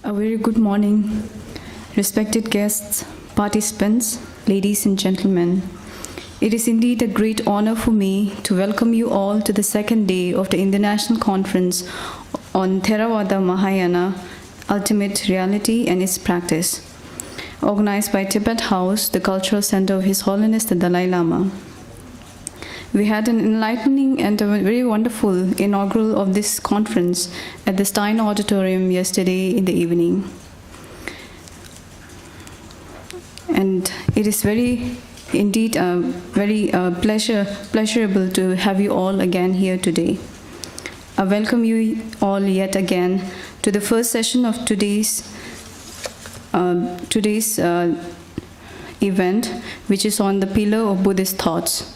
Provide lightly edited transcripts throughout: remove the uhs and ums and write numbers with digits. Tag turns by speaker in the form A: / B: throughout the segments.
A: A very good morning, respected guests, participants, ladies and gentlemen. It is indeed a great honor for me to welcome you all to the second day of the International Conference on Theravada Mahayana, Ultimate Reality and its Practice, organized by Tibet House, the cultural center of His Holiness the Dalai Lama. We had an enlightening and a very wonderful inaugural of this conference at the Stein Auditorium yesterday in the evening. And it is indeed very pleasurable to have you all again here today. I welcome you all yet again to the first session of today's event, which is on the pillar of Buddhist thoughts.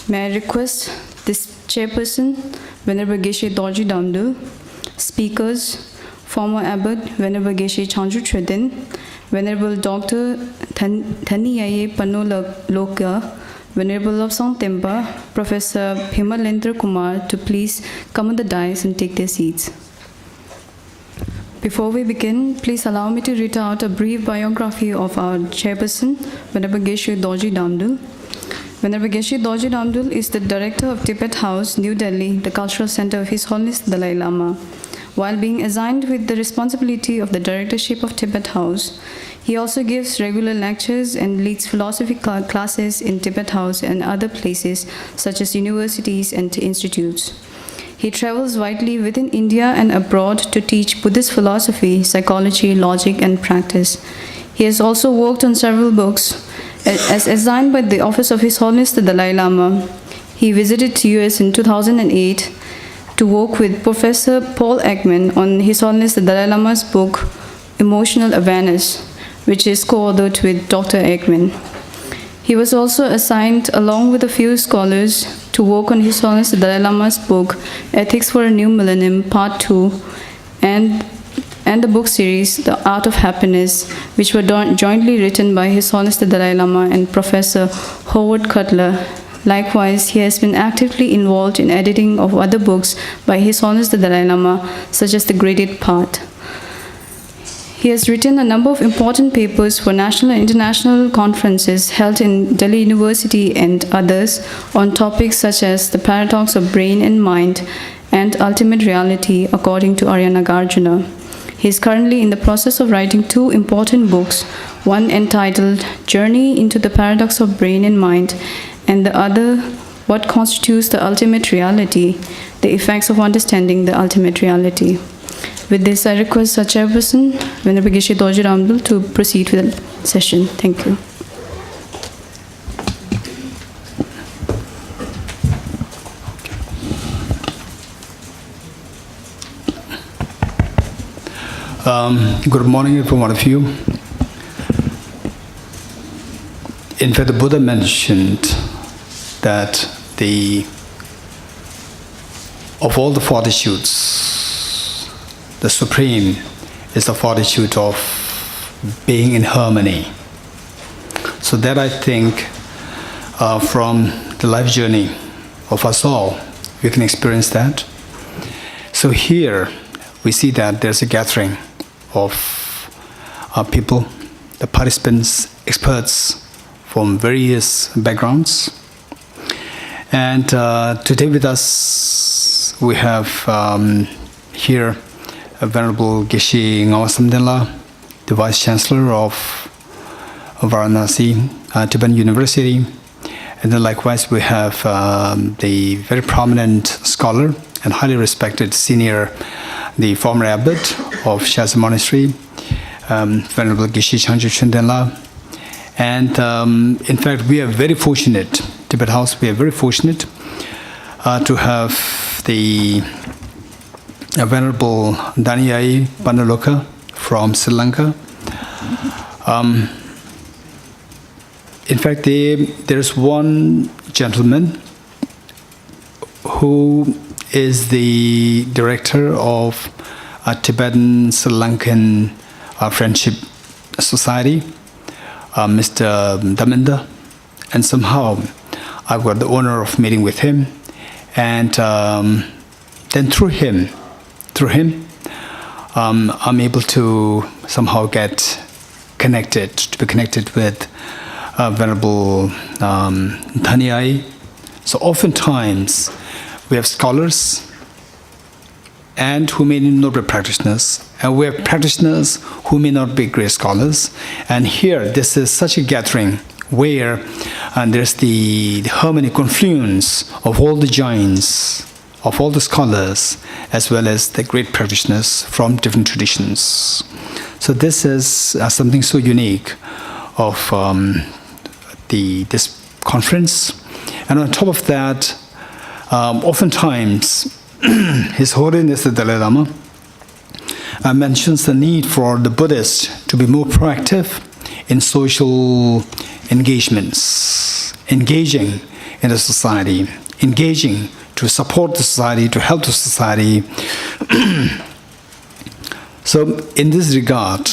A: May I request this chairperson, Venerable Geshe Dorji Damdul, speakers, former Abbot Venerable Geshe Chanju Chredin, Venerable Dr. Thaniyaye Panoloka, Venerable Lobsang Tempa, Professor Bhimalendra Kumar to please come on the dais and take their seats. Before we begin, please allow me to read out a brief biography of our chairperson, Venerable Geshe Dorji Damdul. Venerable Geshe Dorji Damdul is the director of Tibet House, New Delhi, the cultural center of His Holiness the Dalai Lama. While being assigned with the responsibility of the directorship of Tibet House, he also gives regular lectures and leads philosophy classes in Tibet House and other places such as universities and institutes. He travels widely within India and abroad to teach Buddhist philosophy, psychology, logic, and practice. He has also worked on several books. As assigned by the Office of His Holiness the Dalai Lama, he visited the US in 2008 to work with Professor Paul Ekman on His Holiness the Dalai Lama's book, Emotional Awareness, which is co-authored with Dr. Ekman. He was also assigned, along with a few scholars, to work on His Holiness the Dalai Lama's book, Ethics for a New Millennium, Part 2, and the book series, The Art of Happiness, which were jointly written by His Holiness the Dalai Lama and Professor Howard Cutler. Likewise, he has been actively involved in editing of other books by His Holiness the Dalai Lama, such as The Graded Path. He has written a number of important papers for national and international conferences held in Delhi University and others on topics such as the paradox of brain and mind and ultimate reality according to Arya Nagarjuna. He is currently in the process of writing two important books, one entitled Journey into the Paradox of Brain and Mind, and the other, What Constitutes the Ultimate Reality, the Effects of Understanding the Ultimate Reality. With this, I request our chairperson, Venerable Geshe Dorji Damdul, to proceed with the session. Thank you.
B: Good morning to one of you. In fact, the Buddha mentioned that of all the fortitudes, the supreme is the fortitude of being in harmony. So that, I think, from the life journey of us all, we can experience that. So here we see that there's a gathering of people, the participants, experts from various backgrounds. And today with us, we have here a Venerable Geshe Ngawasamdela, the Vice Chancellor of Varanasi, Tibetan University. And then likewise, we have the very prominent scholar and highly respected senior, the former abbot of Shasa Monastery, Venerable Geshe Chanju Chredin. And in fact, we are very fortunate, Tibet House, we are very fortunate to have the Venerable Thaniyaye Panoloka from Sri Lanka. In fact, there's one gentleman who is the director of a Tibetan Sri Lankan Friendship Society, Mr. Daminda, and somehow I've got the honor of meeting with him, and then through him, I'm able to somehow to be connected with Venerable Dhanyai. So oftentimes we have scholars and who may not be practitioners, and we have practitioners who may not be great scholars. And here, this is such a gathering where there's the harmony confluence of all the giants, of all the scholars, as well as the great practitioners from different traditions. So this is something so unique of this conference. And on top of that, oftentimes, His Holiness the Dalai Lama mentions the need for the Buddhists to be more proactive in social engagements, engaging in the society, engaging to support the society, to help the society. So in this regard,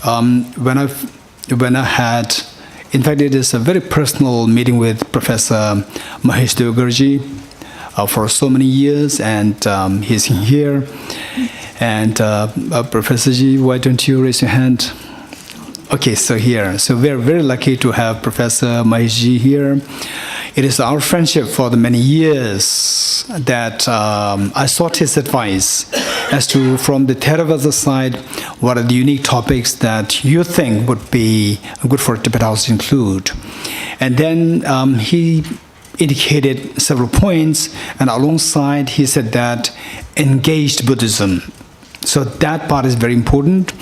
B: when I had, in fact, it is a very personal meeting with Professor Mahesh Deogarji for so many years, and he's here. And Professor Ji, why don't you raise your hand? Okay, so here. So we're very lucky to have Professor Mahesh Ji here. It is our friendship for the many years that I sought his advice as to, from the Theravada side, what are the unique topics that you think would be good for Tibet House to include. And then he indicated several points, and alongside he said that engaged Buddhism. So that part is very important.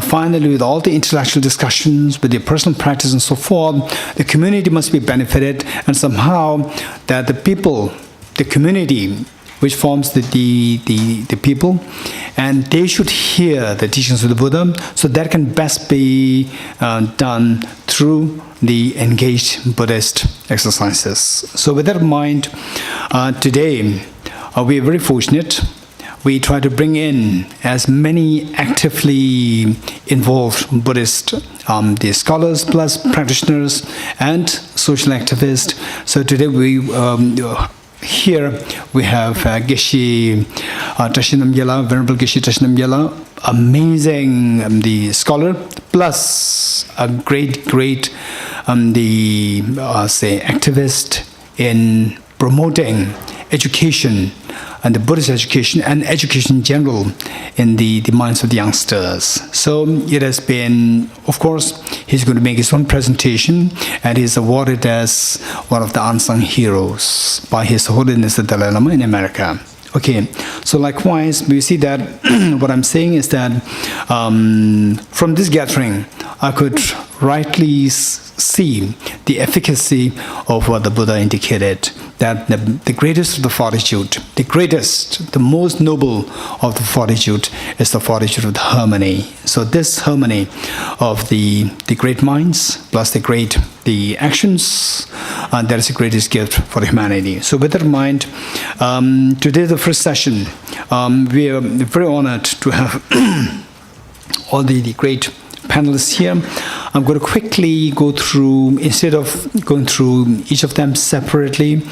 B: Finally, with all the intellectual discussions, with the personal practice and so forth, the community must be benefited, and somehow that the people, the community, which forms the people, and they should hear the teachings of the Buddha, so that can best be done through the engaged Buddhist exercises. So with that in mind, today we are very fortunate. We try to bring in as many actively involved Buddhist the scholars plus practitioners and social activists. So today here we have Geshe Tashinam Yala, Venerable Geshe Tashinam Yala, amazing the scholar, plus a great say activist in promoting education and the Buddhist education and education in general in the minds of the youngsters. So it has been, of course, he's going to make his own presentation, and he's awarded as one of the unsung heroes by His Holiness the Dalai Lama in America. Okay, so likewise, we see that what I'm saying is that from this gathering, I could rightly see the efficacy of what the Buddha indicated, that the greatest of the fortitude, the most noble of the fortitude is the fortitude of the harmony. So this harmony of the great minds plus the actions, that is the greatest gift for humanity. So with that in mind, today the first session, we are very honored to have all the great panelists here. I'm going to quickly go through, instead of going through each of them separately,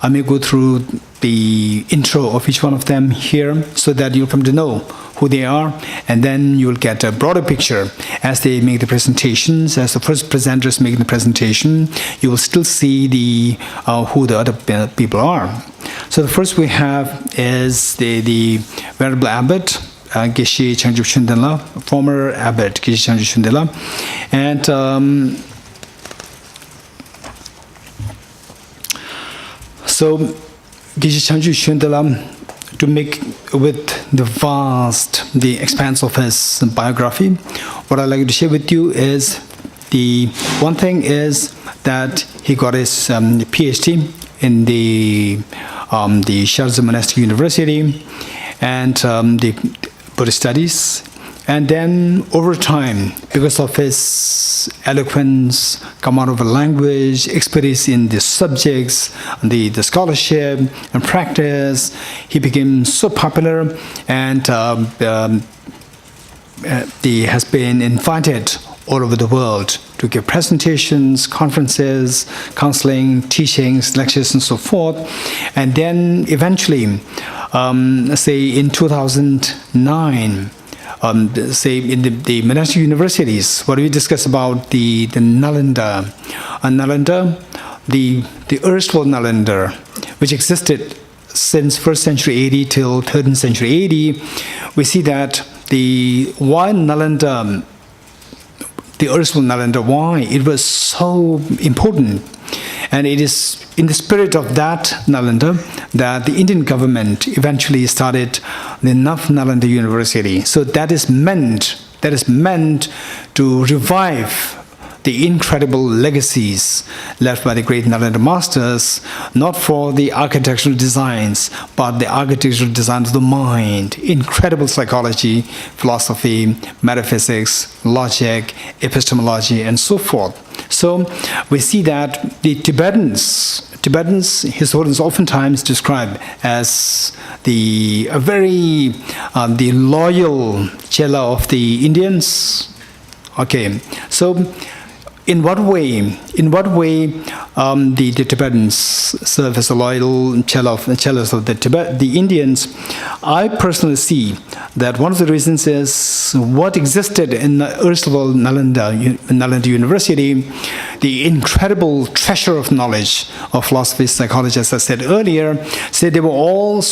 B: I may go through the intro of each one of them here so that you'll come to know who they are, and then you'll get a broader picture as they make the presentations. As the first presenter is making the presentation, you will still see who the other people are. So the first we have is the Venerable Abbot, Geshe Changju Shundela, former abbot Geshe Changju Shundela, and so Geshe Changju Shundela, to make with the expanse of his biography, what I'd like to share with you is the one thing is that he got his PhD in the Sharjah Monastic University and the Buddhist studies, and then over time, because of his eloquence, command of a language, expertise in the subjects, the scholarship and practice, he became so popular, and he has been invited all over the world to give presentations, conferences, counseling, teachings, lectures, and so forth. And then eventually, say in 2009, say in the monastic universities, what we discuss about the Nalanda, Nalanda, the erstwhile Nalanda, which existed since 1st century AD till 13th century AD, we see that why Nalanda, the erstwhile Nalanda, why it was so important. And it is in the spirit of that Nalanda that the Indian government eventually started the Nalanda University. So that is meant to revive the incredible legacies left by the great Nalanda masters, not for the architectural designs, but the architectural designs of the mind, incredible psychology, philosophy, metaphysics, logic, epistemology, and so forth. So we see that the Tibetans, His Holiness oftentimes describe as the loyal chela of the Indians. Okay, so in what way the Tibetans serve as a loyal chelas of the Indians? I personally see that one of the reasons is what existed in the erstwhile Nalanda University, the incredible treasure of knowledge of philosophy, psychology, as I said earlier. So they were all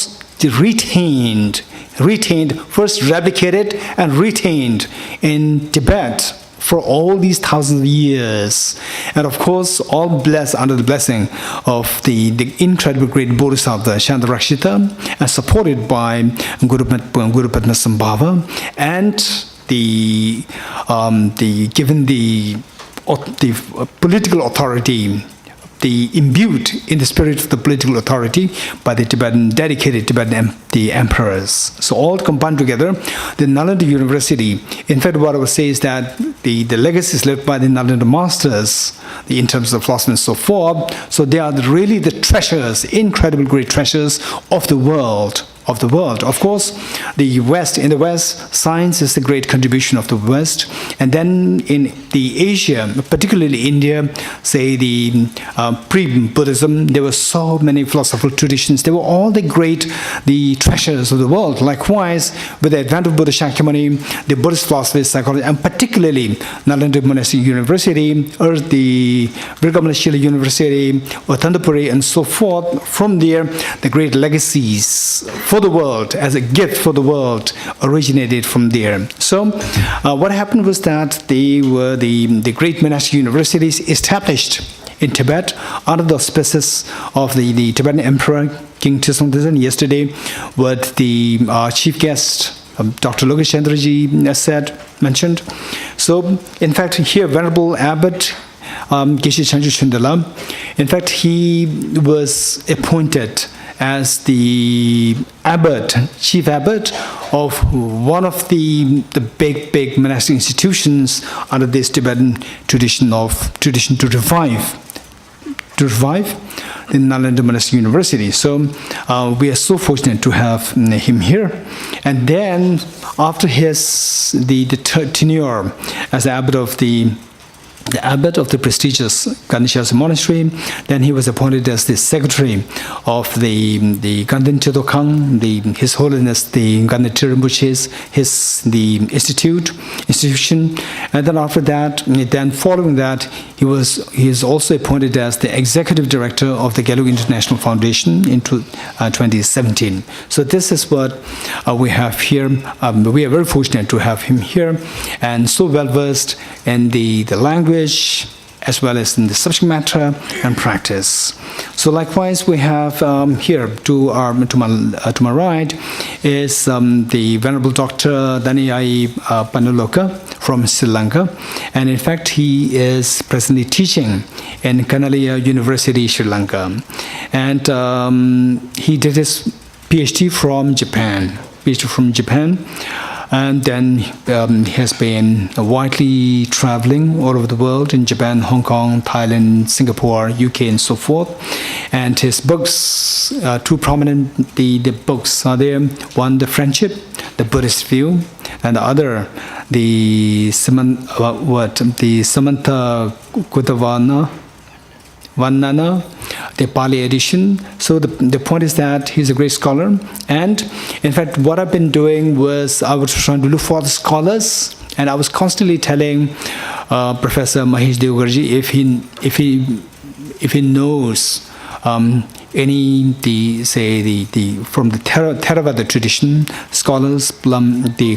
B: retained, first replicated and retained in Tibet for all these thousands of years, and of course all blessed under the blessing of the incredible great Bodhisattva Shantarakshita, and supported by Guru Padmasambhava, and given the political authority, imbued in the spirit of the political authority by the dedicated Tibetan emperors. So all combined together, the Nalanda University, in fact what I would say is that the legacies left by the Nalanda masters, in terms of philosophy and so forth, so they are really the treasures, incredible great treasures of the world. Of course, in the West, science is the great contribution of the West. And then in the Asia, particularly India, say the pre-Buddhism, there were so many philosophical traditions. They were all the treasures of the world. Likewise, with the advent of Buddha Shakyamuni, the Buddhist philosophy, psychology, and particularly Nalanda Monastic University, or the Virgamalashila University, or Tandapuri, and so forth, from there, the great legacies for the world, as a gift for the world, originated from there. So what happened was that they were the great monastic universities established in Tibet under the auspices of the Tibetan Emperor King Trisongtsen. Yesterday, what the chief guest Dr. Lokesh Chandraji mentioned. So in fact here Venerable Abbot Geshe Chanju Chundala, in fact he was appointed as the chief abbot of one of the big monastic institutions under this Tibetan tradition to revive the Nalanda Monastic University. So we are so fortunate to have him here. And then after the tenure as abbot of the prestigious Ganesha Monastery, then he was appointed as the secretary of the Ganden Chodokang, His Holiness the Ganden Rinpoche's the institution, and then after that, following that, he is also appointed as the executive director of the Gelug International Foundation in 2017. So this is what we have here. We are very fortunate to have him here, and so well versed in the language, as well as in the subject matter and practice. So likewise, we have here to my right is the Venerable Dr. Daniyai Panaloka from Sri Lanka, and in fact he is presently teaching in Kanaliya University, Sri Lanka, and he did his PhD from Japan. And then he has been widely traveling all over the world, in Japan, Hong Kong, Thailand, Singapore, UK, and so forth. And his books, two prominent the books are there. One, The Friendship, The Buddhist View, and the other, the Samantha Gudavana, Vandana, the Pali edition. So the point is that he's a great scholar. And in fact, what I've been doing was I was trying to look for the scholars, and I was constantly telling Professor Mahesh Devgarji if he knows any from the Theravada tradition scholars, the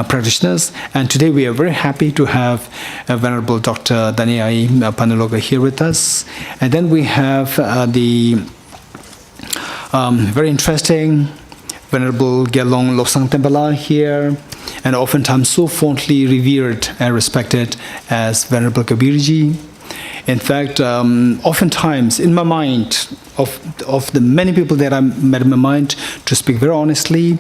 B: practitioners. And today we are very happy to have Venerable Dr. Daniai Panuloga here with us. And then we have the very interesting Venerable Gyalong Lobsang Tempala here, and oftentimes so fondly revered and respected as Venerable Kabirji. In fact, oftentimes in my mind, of the many people that I met in my mind, to speak very honestly,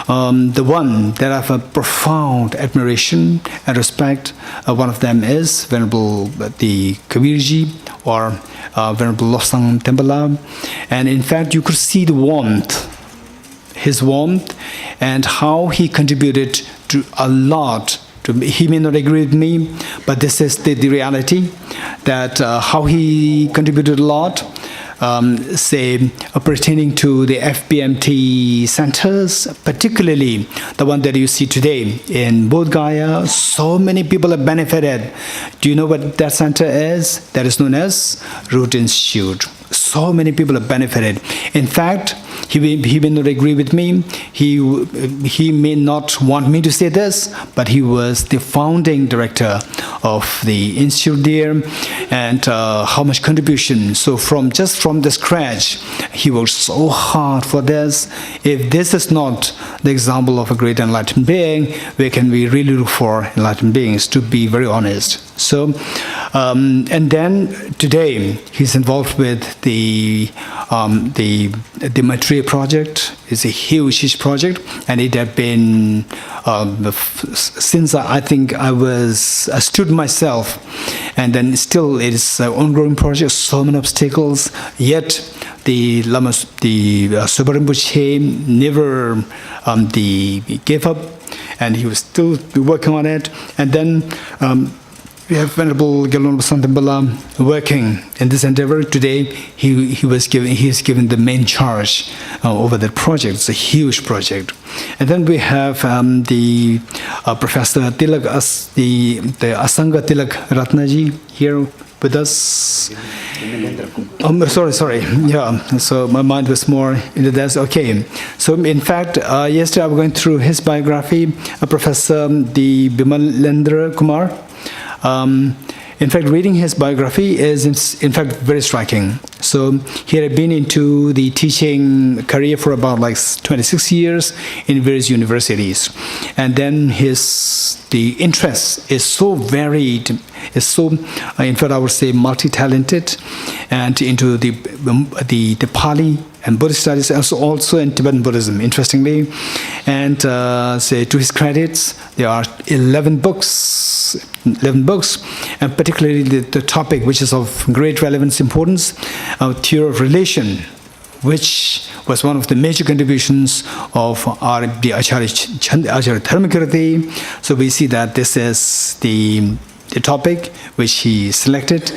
B: the one that I have a profound admiration and respect, one of them is Venerable the Kabirji, or Venerable Lobsang Tempala. And in fact, you could see the warmth, his warmth, and how he contributed to a lot. He may not agree with me, but this is the reality, that how he contributed a lot, pertaining to the FBMT centers, particularly the one that you see today in Bodh Gaya. So many people have benefited. Do you know what that center is? That is known as Root Institute. So many people have benefited. In fact, he may not agree with me. He may not want me to say this, but he was the founding director of the institute there, and how much contribution. So from the scratch, he worked so hard for this. If this is not the example of a great enlightened being, where can we really look for enlightened beings, to be very honest? So, and then today he's involved with the Maitreya project. It's a huge project, and it had been since I think I was a student myself, and then still it is an ongoing project. So many obstacles, yet the Lamas, the Sopa Rinpoche never gave up, and he was still working on it. And then we have Venerable Gyalong Lobsang Tempala working in this endeavor. Today, he is given the main charge over that project. It's a huge project. And then we have the Professor Tilak, the Asanga Tilak Ratnaji here with us. Sorry. Yeah, so my mind was more into that. Okay. So in fact, yesterday I was going through his biography, Professor Bimalendra Kumar. In fact, reading his biography is in fact very striking. So he had been into the teaching career for about 26 years in various universities, and then the interest is so varied, is so in fact I would say multi-talented, and into the Pali and Buddhist studies, also in Tibetan Buddhism, interestingly. And to his credits, there are 11 books, and particularly the topic which is of great relevance, importance, theory of relation, which was one of the major contributions of the Acharya Dharmakirti. So we see that this is the topic which he selected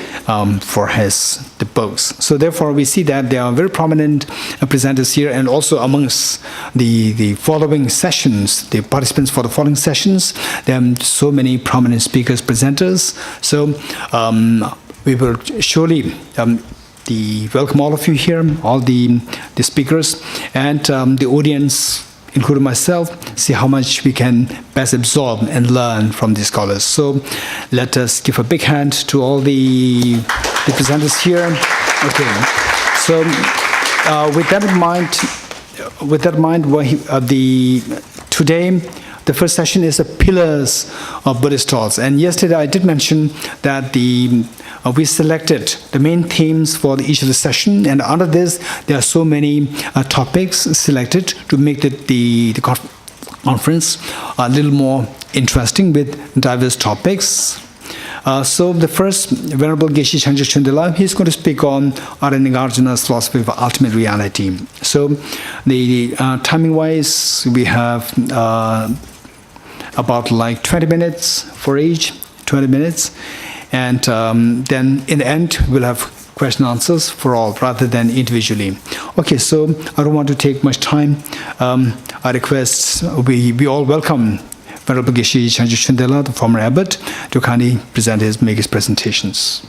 B: for the books. So therefore we see that there are very prominent presenters here, and also amongst the following sessions, the participants for the following sessions, there are so many prominent speakers, presenters. So we will surely welcome all of you here, all the speakers, and the audience, including myself, see how much we can best absorb and learn from these scholars. So let us give a big hand to all the presenters here. Okay. So with that in mind, today the first session is the pillars of Buddhist thoughts. And yesterday I did mention that we selected the main themes for each of the session, and under this there are so many topics selected to make the conference a little more interesting with diverse topics. So the first, Venerable Geshe Changjak Chundela, he's going to speak on Nagarjuna's philosophy of ultimate reality. So the timing wise, we have about 20 minutes for each, 20 minutes. And then in the end, we'll have question answers for all rather than individually. Okay, so I don't want to take much time. I request we all welcome Venerable Geshe Chanju Chundela, the former abbot, to kindly make his presentations.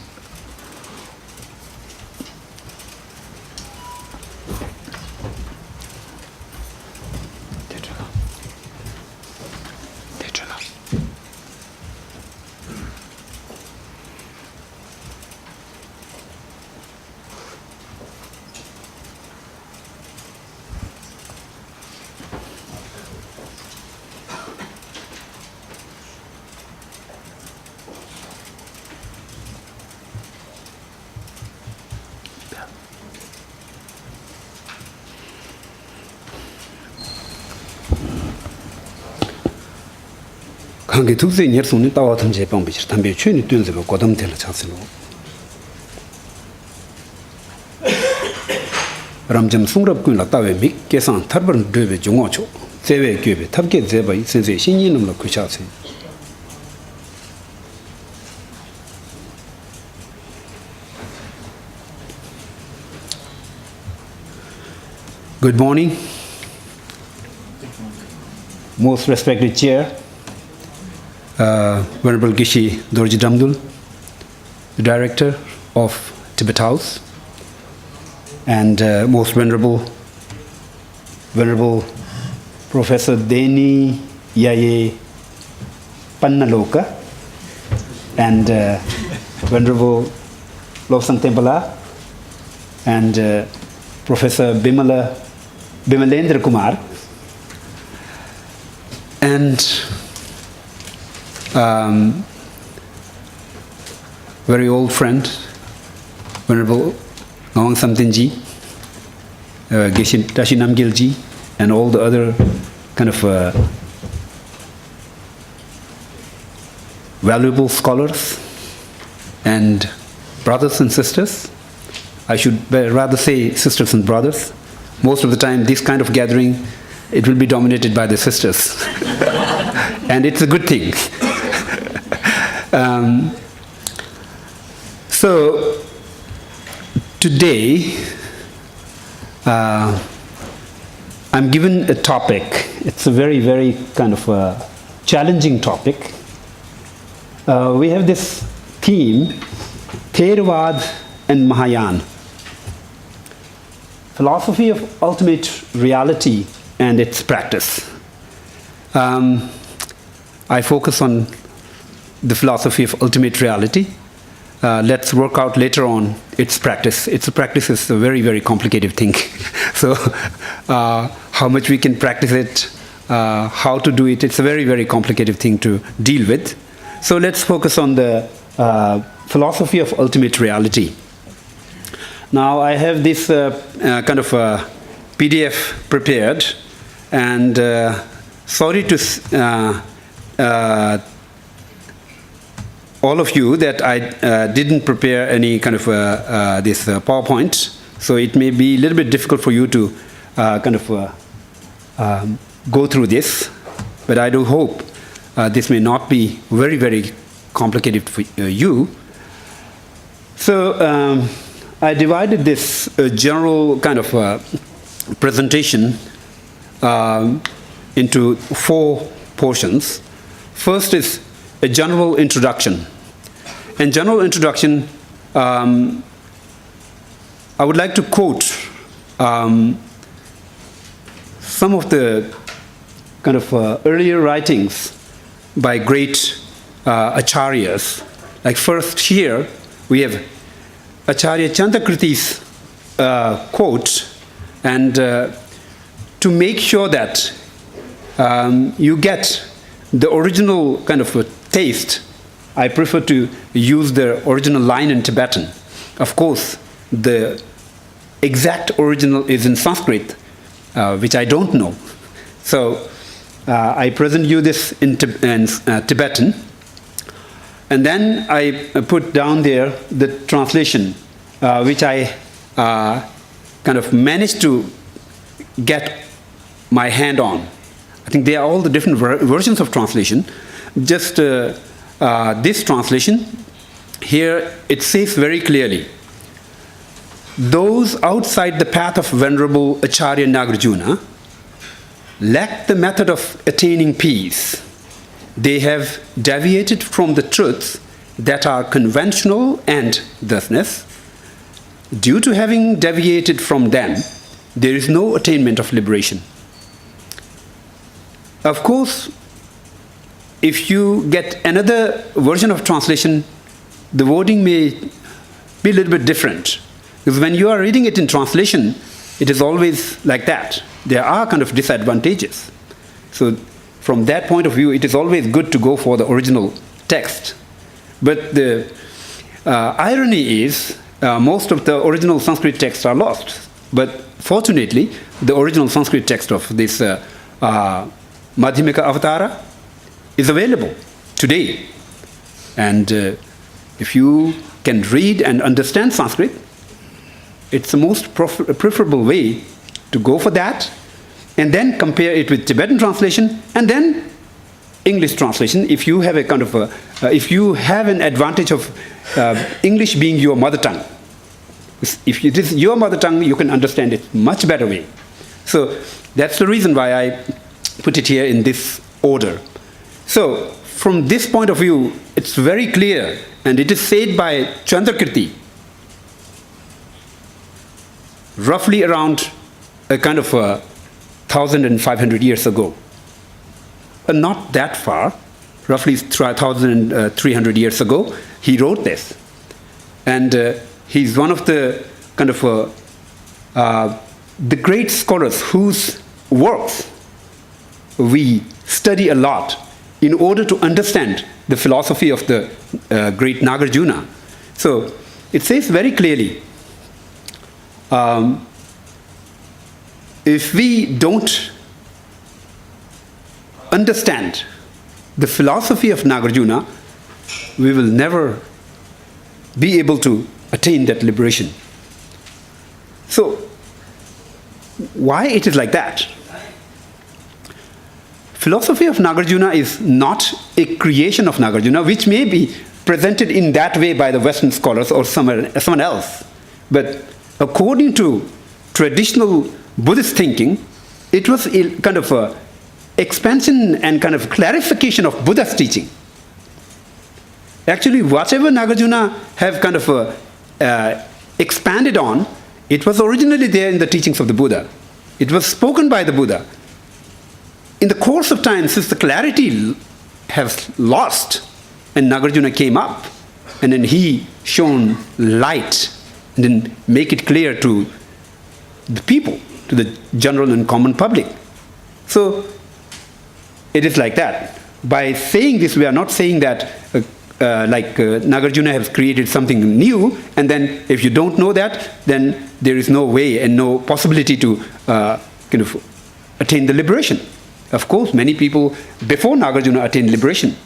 C: 강게 tukse nyer suni tawa thamje pangbichir thambe chuni tunze ba godam tela chaksilo ramjam sungrab kun la tawe mik kesan tharbar dwebe jungo cho sewe gyebe thabke zeba sense shinyi namla kuchase Good morning, most respected chair, Venerable Geshe Dorji Damdul, the director of Tibet House, and most venerable Professor Deni Yaye Pannaloka, and Venerable Lobsang Tempala, and Professor Bimalendra Kumar, and very old friend, Venerable Ngawang Samtenji, Geshe Tashi Namgyalji, and all the other kind of valuable scholars and brothers and sisters. I should rather say sisters and brothers. Most of the time, this kind of gathering, it will be dominated by the sisters. And it's a good thing. So today I'm given a topic. It's a very, very kind of a challenging topic. We have this theme, Theravada and Mahayana, philosophy of ultimate reality and its practice. I focus on the philosophy of ultimate reality. Let's work out later on its practice. Its practice is a very, very complicated thing. So how much we can practice it, how to do it, it's a very, very complicated thing to deal with. So let's focus on the philosophy of ultimate reality. Now I have this kind of PDF prepared, and sorry to all of you that I didn't prepare any kind of this PowerPoint, so it may be a little bit difficult for you to kind of go through this, but I do hope this may not be very, very complicated for you. So I divided this general kind of presentation into 4 portions. First is a general introduction. In general introduction, I would like to quote some of the kind of earlier writings by great acharyas. Like first here, we have Acharya Chantakriti's quote, and to make sure that you get the original kind of taste, I prefer to use the original line in Tibetan. Of course, the exact original is in Sanskrit, which I don't know. So I present you this in Tibetan, and then I put down there the translation, which I kind of managed to get my hand on. I think they are all the different versions of translation. Just this translation, here it says very clearly, those outside the path of Venerable Acharya Nagarjuna lack the method of attaining peace. They have deviated from the truths that are conventional and thusness. Due to having deviated from them, there is no attainment of liberation. Of course, if you get another version of translation, the wording may be a little bit different. Because when you are reading it in translation, it is always like that. There are kind of disadvantages. So from that point of view, it is always good to go for the original text. But the irony is, most of the original Sanskrit texts are lost. But fortunately, the original Sanskrit text of this Madhyamika Avatara is available today. And if you can read and understand Sanskrit, it's the most preferable way to go for that, and then compare it with Tibetan translation, and then English translation. If you have a kind of if you have an advantage of English being your mother tongue, if it is your mother tongue, you can understand it much better way. So that's the reason why I put it here in this order. So from this point of view, it's very clear, and it is said by Chandrakirti, roughly around a kind of 1,500 years ago. Not that far, roughly 1,300 years ago, he wrote this. And he's one of the kind of the great scholars whose works we study a lot in order to understand the philosophy of the great Nagarjuna. So it says very clearly, if we don't understand the philosophy of Nagarjuna, we will never be able to attain that liberation. So, why it is like that? Philosophy of Nagarjuna is not a creation of Nagarjuna, which may be presented in that way by the Western scholars or someone else. But according to traditional Buddhist thinking, it was a kind of a expansion and kind of clarification of Buddha's teaching. Actually, whatever Nagarjuna have kind of expanded on, it was originally there in the teachings of the Buddha. It was spoken by the Buddha. In the course of time, since the clarity has lost, and Nagarjuna came up, and then he shone light, and then make it clear to the people, to the general and common public. So it is like that. By saying this, we are not saying that Nagarjuna has created something new, and then if you don't know that, then there is no way and no possibility to kind of attain the liberation. Of course, many people before Nagarjuna attained liberation.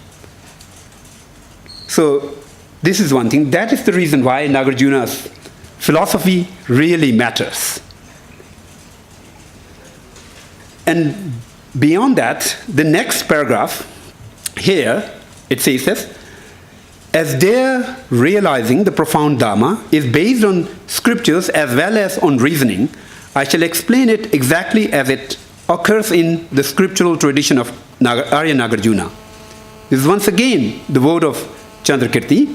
C: So this is one thing. That is the reason why Nagarjuna's philosophy really matters. And beyond that, the next paragraph here, it says this, as their realizing the profound Dharma is based on scriptures as well as on reasoning, I shall explain it exactly as it occurs in the scriptural tradition of Arya Nagarjuna. This is once again the word of Chandrakirti.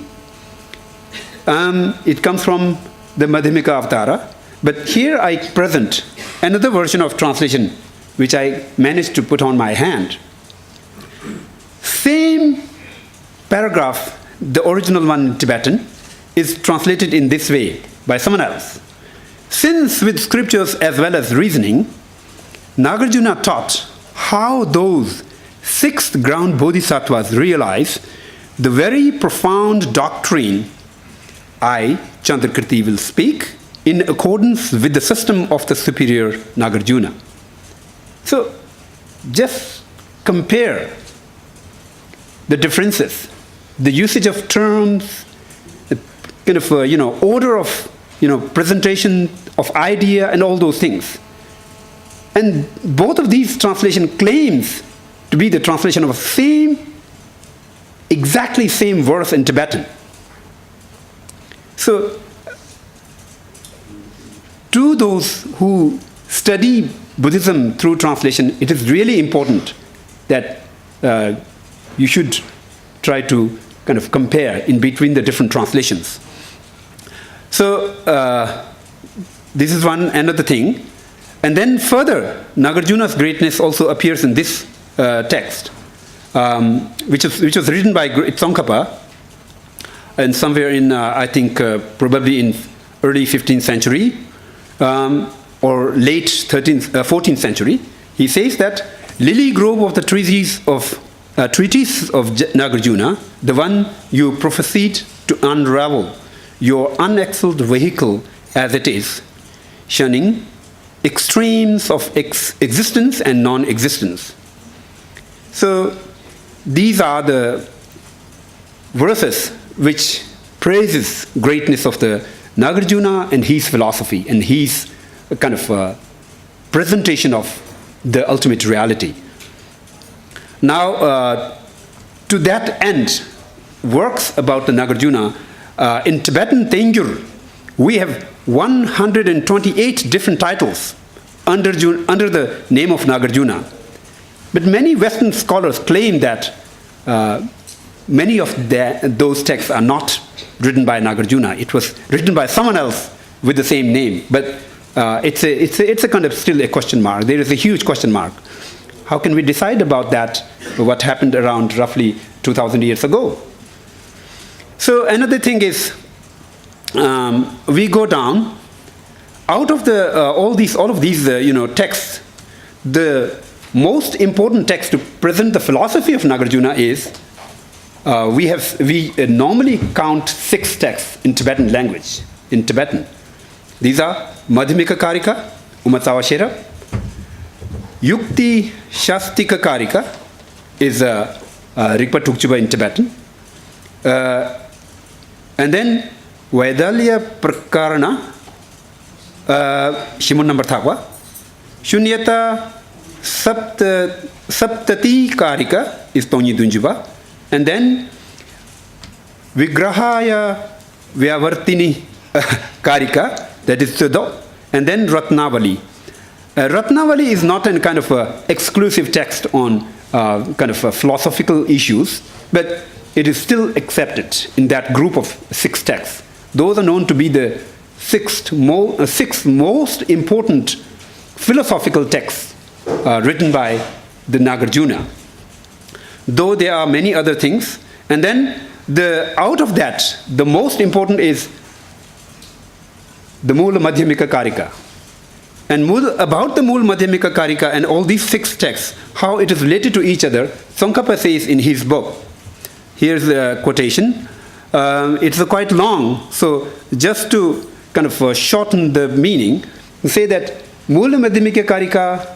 C: It comes from the Madhyamika Avatara, but here I present another version of translation which I managed to put on my hand. Same paragraph, the original one in Tibetan, is translated in this way by someone else. Since with scriptures as well as reasoning, Nagarjuna taught how those sixth ground bodhisattvas realize the very profound doctrine I, Chandrakirti, will speak in accordance with the system of the superior Nagarjuna. So, just compare the differences, the usage of terms, the kind of order of presentation of idea, and all those things. And both of these translation claims to be the translation of exactly same verse in Tibetan. So to those who study Buddhism through translation, it is really important that you should try to kind of compare in between the different translations. So this is another thing. And then further, Nagarjuna's greatness also appears in this text, which was written by Tsongkhapa, and somewhere in, I think, probably in early 15th century, or late 14th century. He says that lily grove of the treatise of Nagarjuna, the one you prophesied to unravel, your unexcelled vehicle as it is, shunning extremes of existence and non-existence. So these are the verses which praises greatness of the Nagarjuna and his philosophy and his kind of presentation of the ultimate reality. Now, to that end, works about the Nagarjuna, in Tibetan Tengyur, we have 128 different titles under the name of Nagarjuna. But many Western scholars claim that many of those texts are not written by Nagarjuna. It was written by someone else with the same name. But it's a kind of still a question mark. There is a huge question mark. How can we decide about that, what happened around roughly 2,000 years ago? So another thing is, we go down, out of all of these texts, the most important text to present the philosophy of Nagarjuna is, we normally count 6 texts in Tibetan language, in Tibetan. These are Madhyamika Karika, Umatawashera, Yukti Shastika Karika is Rigpa Tukchuba in Tibetan, and then Vaidalya Prakarana, Shimun number Thakwa, Shunyata Saptati Karika is Tonyi Dunjuba, and then Vigrahaya Vyavartini Karika, that is Sudo, and then Ratnavali. Ratnavali is not a kind of exclusive text on kind of philosophical issues, but it is still accepted in that group of 6 texts. Those are known to be the 6 most important philosophical texts written by the Nagarjuna. Though there are many other things, and then out of that, the most important is the Mula Madhyamika Karika. And about the Mula Madhyamika Karika and all these 6 texts, how it is related to each other, Tsongkhapa says in his book. Here's the quotation. It's quite long, so just to kind of shorten the meaning, say that Mula Madhyamika Karika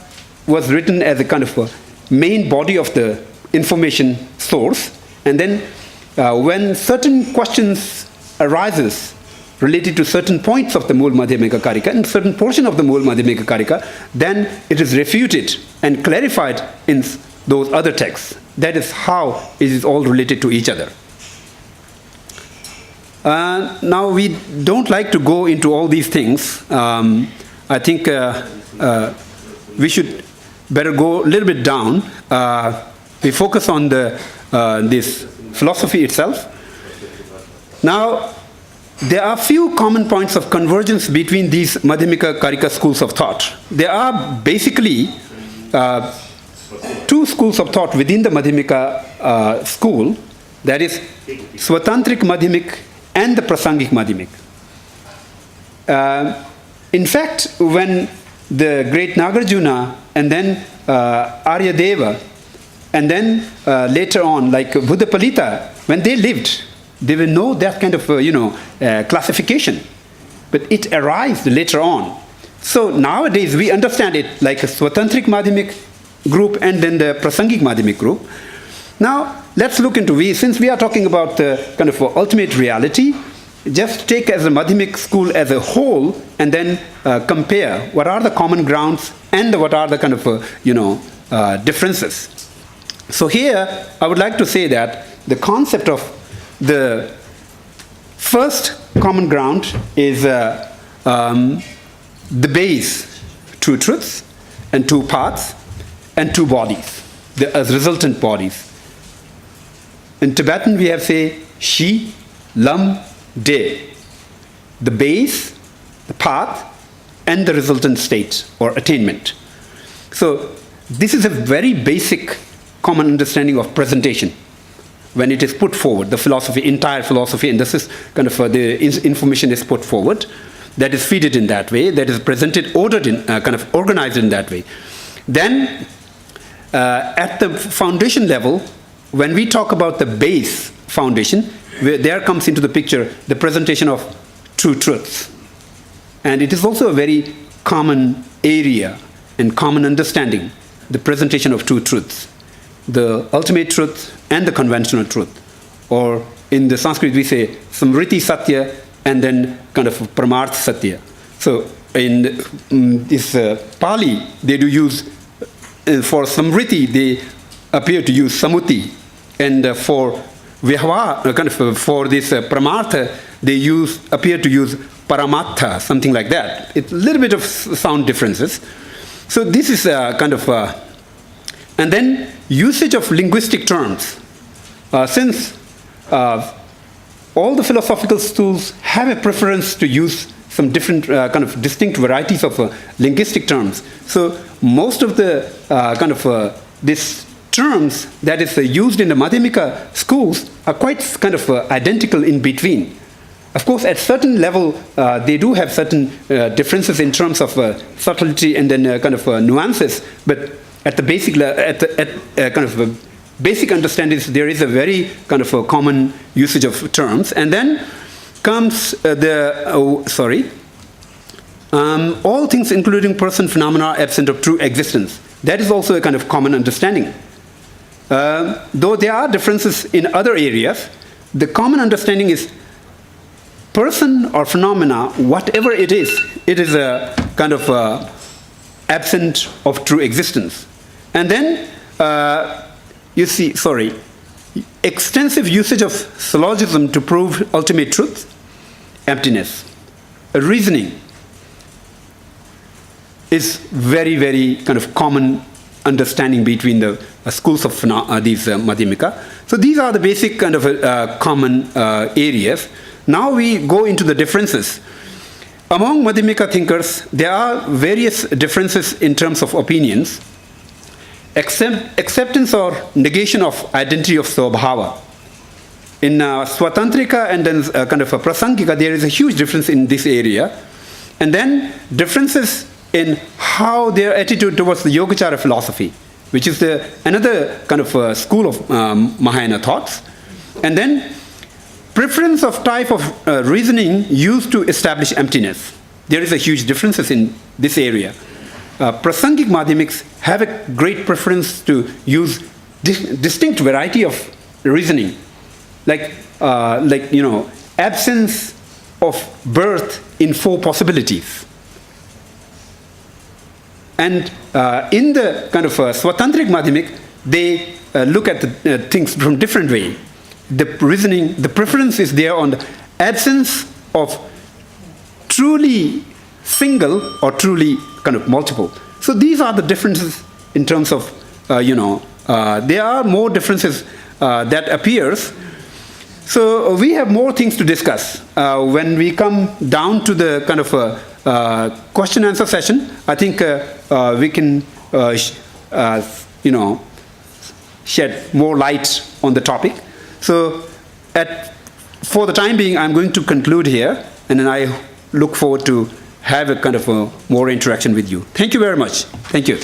C: was written as a kind of a main body of the information source, and then when certain questions arises related to certain points of the Mula Madhyamika Karika and certain portion of the Mula Madhyamika Karika, then it is refuted and clarified in those other texts. That is how it is all related to each other. Now we don't like to go into all these things. I think we should better go a little bit down. We focus on this philosophy itself. Now, there are few common points of convergence between these Madhyamika Karika schools of thought. There are basically 2 schools of thought within the Madhyamika school, that is Swatantrik Madhyamik and the Prasangik Madhyamik. In fact, when the great Nagarjuna and then Aryadeva and then later on, like Buddha Palita, when they lived, there were no that kind of classification, but it arrived later on. So nowadays we understand it like a Swatantrik Madhyamik group and then the Prasangik Madhyamik group. Now let's look into, since we are talking about the kind of ultimate reality, just take as a Madhyamik school as a whole and then compare what are the common grounds and what are the kind of differences. So here I would like to say that the concept of the first common ground is the base, two truths, and two paths, and two bodies, as resultant bodies. In Tibetan, we have say Shi, Lam, De. The base, the path, and the resultant state or attainment. So this is a very basic common understanding of presentation when it is put forward, the philosophy, entire philosophy, and this is kind of the information is put forward, that is fed in that way, that is presented, ordered in, kind of organized in that way. Then at the foundation level, when we talk about the base foundation, there comes into the picture the presentation of true truths. And it is also a very common area and common understanding, the presentation of two truths, the ultimate truth and the conventional truth. Or in the Sanskrit we say Samriti Satya and then kind of Pramarth Satya. So in this Pali, they do use, for Samriti, they appear to use Samuti. And for Vyahava, kind of for this Pramartha, they appear to use Paramatha, something like that. It's a little bit of sound differences. So this is kind of, and then usage of linguistic terms. Since all the philosophical schools have a preference to use some different kind of distinct varieties of linguistic terms. So most of the kind of these terms that is used in the Madhyamika schools are quite kind of identical in between. Of course, at certain level, they do have certain differences in terms of subtlety and then kind of nuances. But at the basic, kind of basic understanding, there is a very kind of a common usage of terms. And then comes all things including person, phenomena, absent of true existence. That is also a kind of common understanding. Though there are differences in other areas, the common understanding is person or phenomena, whatever it is a kind of absent of true existence. And then you see, extensive usage of syllogism to prove ultimate truth, emptiness. Reasoning is very, very kind of common understanding between the schools of these Madhyamika. So these are the basic kind of common areas. Now we go into the differences. Among Madhyamika thinkers, there are various differences in terms of opinions. Acceptance or negation of identity of Swabhava. In Swatantrika and then kind of Prasangika, there is a huge difference in this area. And then differences in how their attitude towards the Yogacara philosophy, which is another kind of school of Mahayana thoughts. And then preference of type of reasoning used to establish emptiness. There is a huge differences in this area. Prasangic Madhyamics have a great preference to use distinct variety of reasoning, like absence of birth in 4 possibilities. And in the kind of Swatantric Madhyamik, they look at the things from different way. The reasoning, the preference is there on the absence of truly single or truly kind of multiple. So these are the differences in terms of, there are more differences that appears. So we have more things to discuss. When we come down to the kind of question answer session, I think we can, shed more light on the topic. So for the time being, I'm going to conclude here, and then I look forward to have a kind of more interaction with you. Thank you very much. Thank you.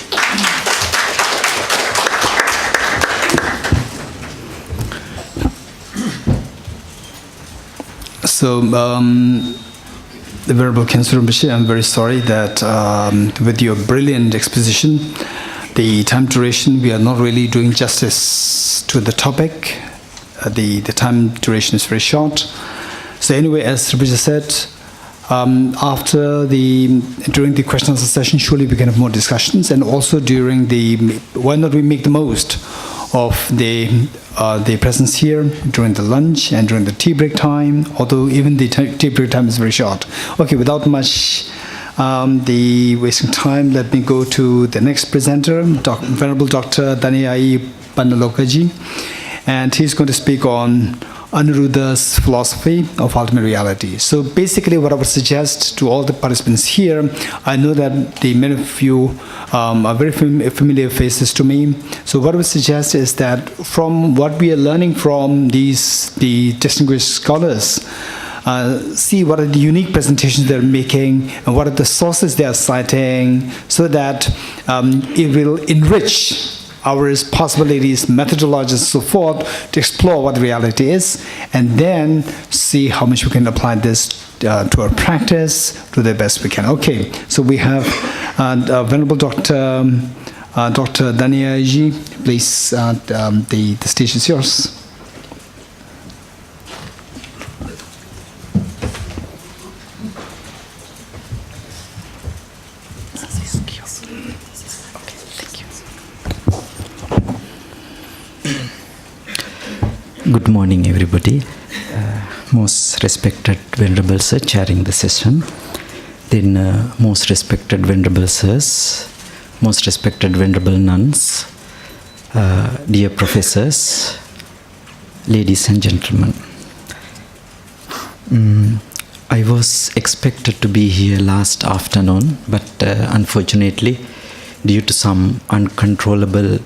B: So, the Venerable Khyentse Rinpoche, I'm very sorry that with your brilliant exposition, the time duration, we are not really doing justice to the topic. The time duration is very short. So anyway, as Rinpoche said, during the question answer session, surely we can have more discussions, and also during why not we make the most of the presence here during the lunch and during the tea break time, although even the tea break time is very short. Okay, without much the wasting time, let me go to the next presenter, Venerable Dr. Danyai Bandalokaji, and he's going to speak on Anuruddha's philosophy of ultimate reality. So basically what I would suggest to all the participants here, I know that many of you are very familiar faces to me. So what I would suggest is that from what we are learning from the distinguished scholars, see what are the unique presentations they're making and what are the sources they are citing, so that it will enrich our possibilities, methodologies, and so forth, to explore what reality is, and then see how much we can apply this to our practice to the best we can. Okay, so we have Venerable Dr. Danyai, please, the stage is yours.
D: Good morning, everybody. Most respected Venerable Sir chairing the session. Then most respected Venerable Sirs, most respected Venerable Nuns, dear professors, ladies and gentlemen. I was expected to be here last afternoon, but unfortunately, due to some uncontrollable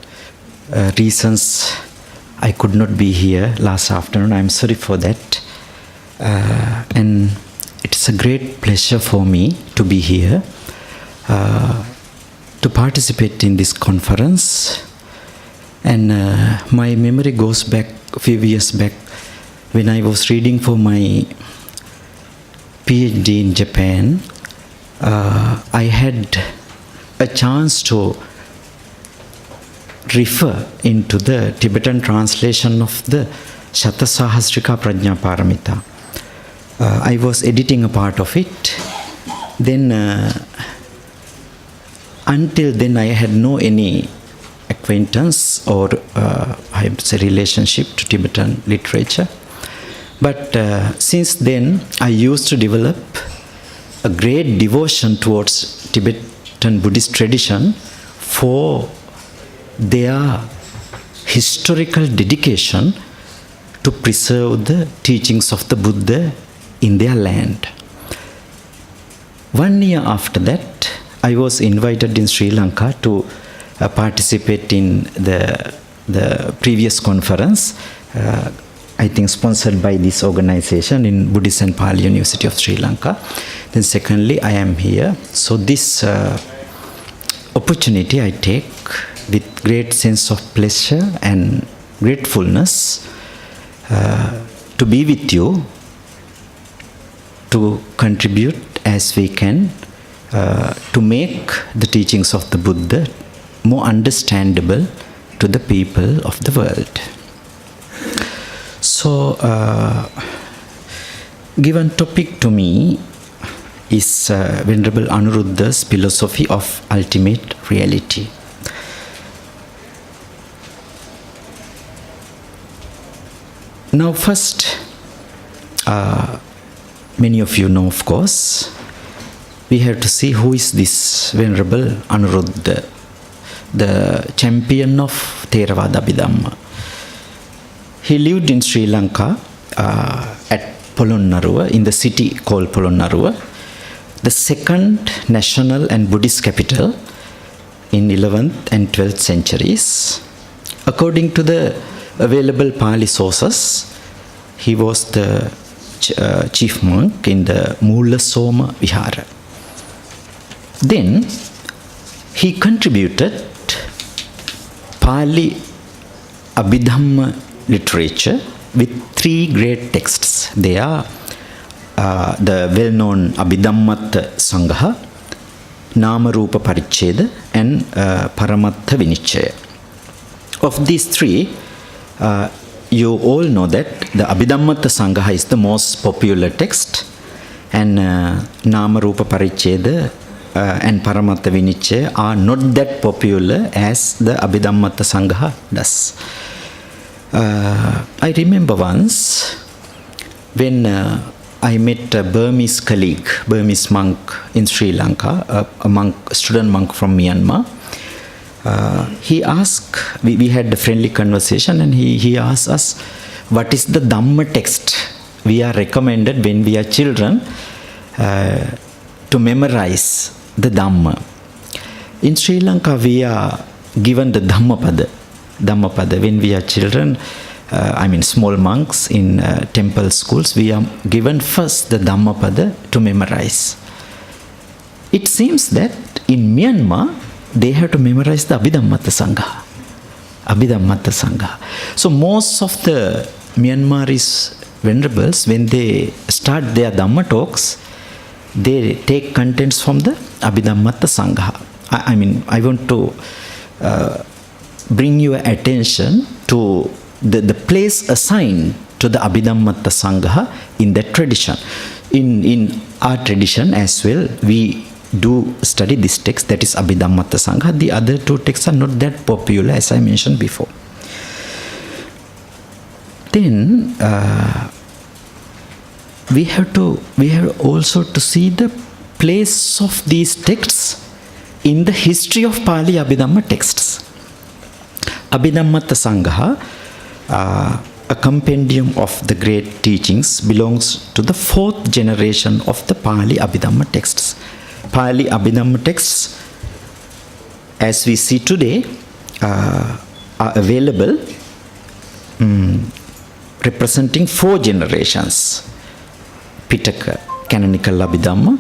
D: reasons, I could not be here last afternoon. I'm sorry for that. And it's a great pleasure for me to be here to participate in this conference. And my memory goes back a few years back when I was reading for my PhD in Japan. I had a chance to refer into the Tibetan translation of the Shatasahasrika Prajna Paramita. I was editing a part of it. Then, until then, I had no any acquaintance or I would say relationship to Tibetan literature. But since then, I used to develop a great devotion towards Tibetan Buddhist tradition for their historical dedication to preserve the teachings of the Buddha in their land. 1 year after that, I was invited in Sri Lanka to participate in the previous conference, I think sponsored by this organization in Buddhist and Pali University of Sri Lanka. Then secondly, I am here. So this opportunity I take with great sense of pleasure and gratefulness to be with you, to contribute as we can to make the teachings of the Buddha more understandable to the people of the world. So, given topic to me is Venerable Anuruddha's philosophy of ultimate reality. Now first, many of you know, of course, we have to see who is this Venerable Anuruddha, the champion of Theravada Abhidhamma. He lived in Sri Lanka at Polonnaruwa, in the city called Polonnaruwa, the second national and Buddhist capital in 11th and 12th centuries. According to the available Pali sources, he was the chief monk in the Mula Soma Vihara. Then he contributed Pali Abhidhamma literature with 3 great texts. They are the well-known Abhidhammatta Sangha, Namarupa Paricheda, and Paramattha Vinichaya. Of these 3, you all know that the Abhidhammatta Sangha is the most popular text, and Namarupa Paricheda and Paramattha Vinichaya are not that popular as the Abhidhammatta Sangha does. I remember once when I met a Burmese colleague, Burmese monk in Sri Lanka, a student monk from Myanmar. He asked, we had a friendly conversation, and he asked us, what is the Dhamma text we are recommended when we are children to memorize the Dhamma. In Sri Lanka, we are given the Dhammapada. When we are children, small monks in temple schools, we are given first the Dhammapada to memorize. It seems that in Myanmar, they have to memorize the Abhidhammatta Sangha. So most of the Myanmaris venerables, when they start their Dhamma talks, they take contents from the Abhidhammatta Sangha. I want to bring your attention to the place assigned to the Abhidhammatta Sangha in that tradition. In our tradition as well, we do study this text, that is Abhidhammatta Sangha. The other two texts are not that popular, as I mentioned before. Then we have also to see the place of these texts in the history of Pali Abhidhamma texts. Abhidhammatta Sangha, a compendium of the great teachings, belongs to the fourth generation of the Pali Abhidhamma texts. Pali Abhidhamma texts, as we see today, are available representing four generations. Pitaka, canonical Abhidhamma,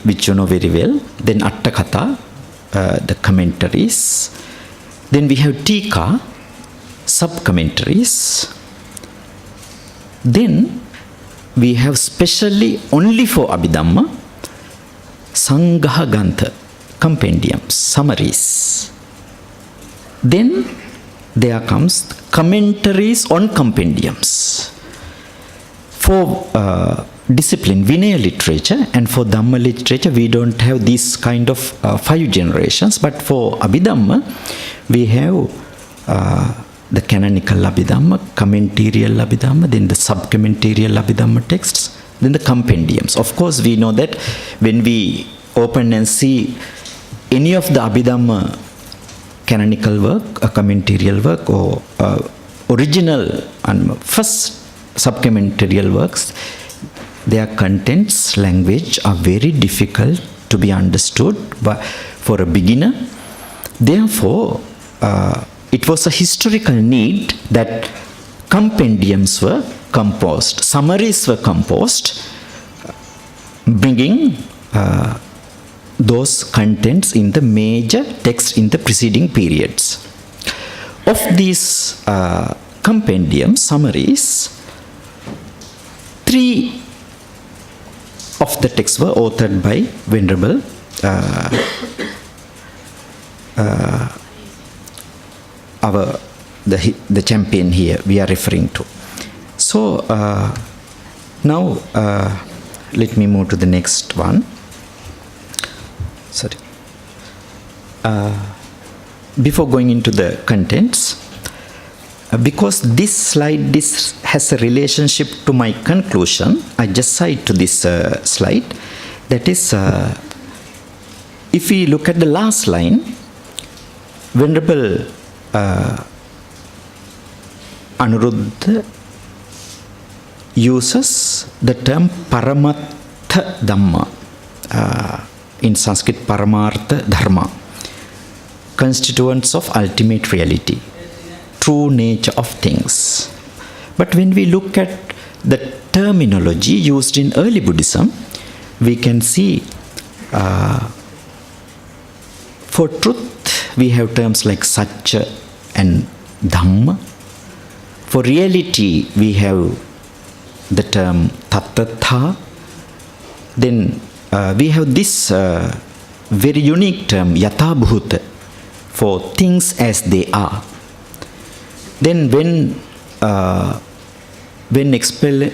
D: which you know very well. Then Attakatha, the commentaries. Then we have Tika, sub-commentaries. Then we have specially only for Abhidhamma, Sangaha Gantha, compendiums, summaries. Then there comes commentaries on compendiums. For discipline, Vinaya literature, and for Dhamma literature, we don't have this kind of 5 generations, but for Abhidhamma, we have the canonical Abhidhamma, commentarial Abhidhamma, then the sub-commentarial Abhidhamma texts, then the compendiums. Of course, we know that when we open and see any of the Abhidhamma canonical work, a commentarial work, or original and first sub-commentarial works, their contents, language are very difficult to be understood for a beginner. Therefore, it was a historical need that compendiums were composed, summaries were composed, bringing those contents in the major text in the preceding periods. Of these compendium summaries, 3 of the texts were authored by Venerable the champion here we are referring to. So now let me move to the next one. Sorry. Before going into the contents, because this slide has a relationship to my conclusion, I just cite to this slide. That is, if we look at the last line, Venerable Anuruddha uses the term Paramatha Dhamma, in Sanskrit Paramartha Dharma, constituents of ultimate reality, true nature of things. But when we look at the terminology used in early Buddhism, we can see for truth we have terms like Satya and Dhamma. For reality we have the term Tattva. Then we have this very unique term Yatha Bhuta, for things as they are. Then when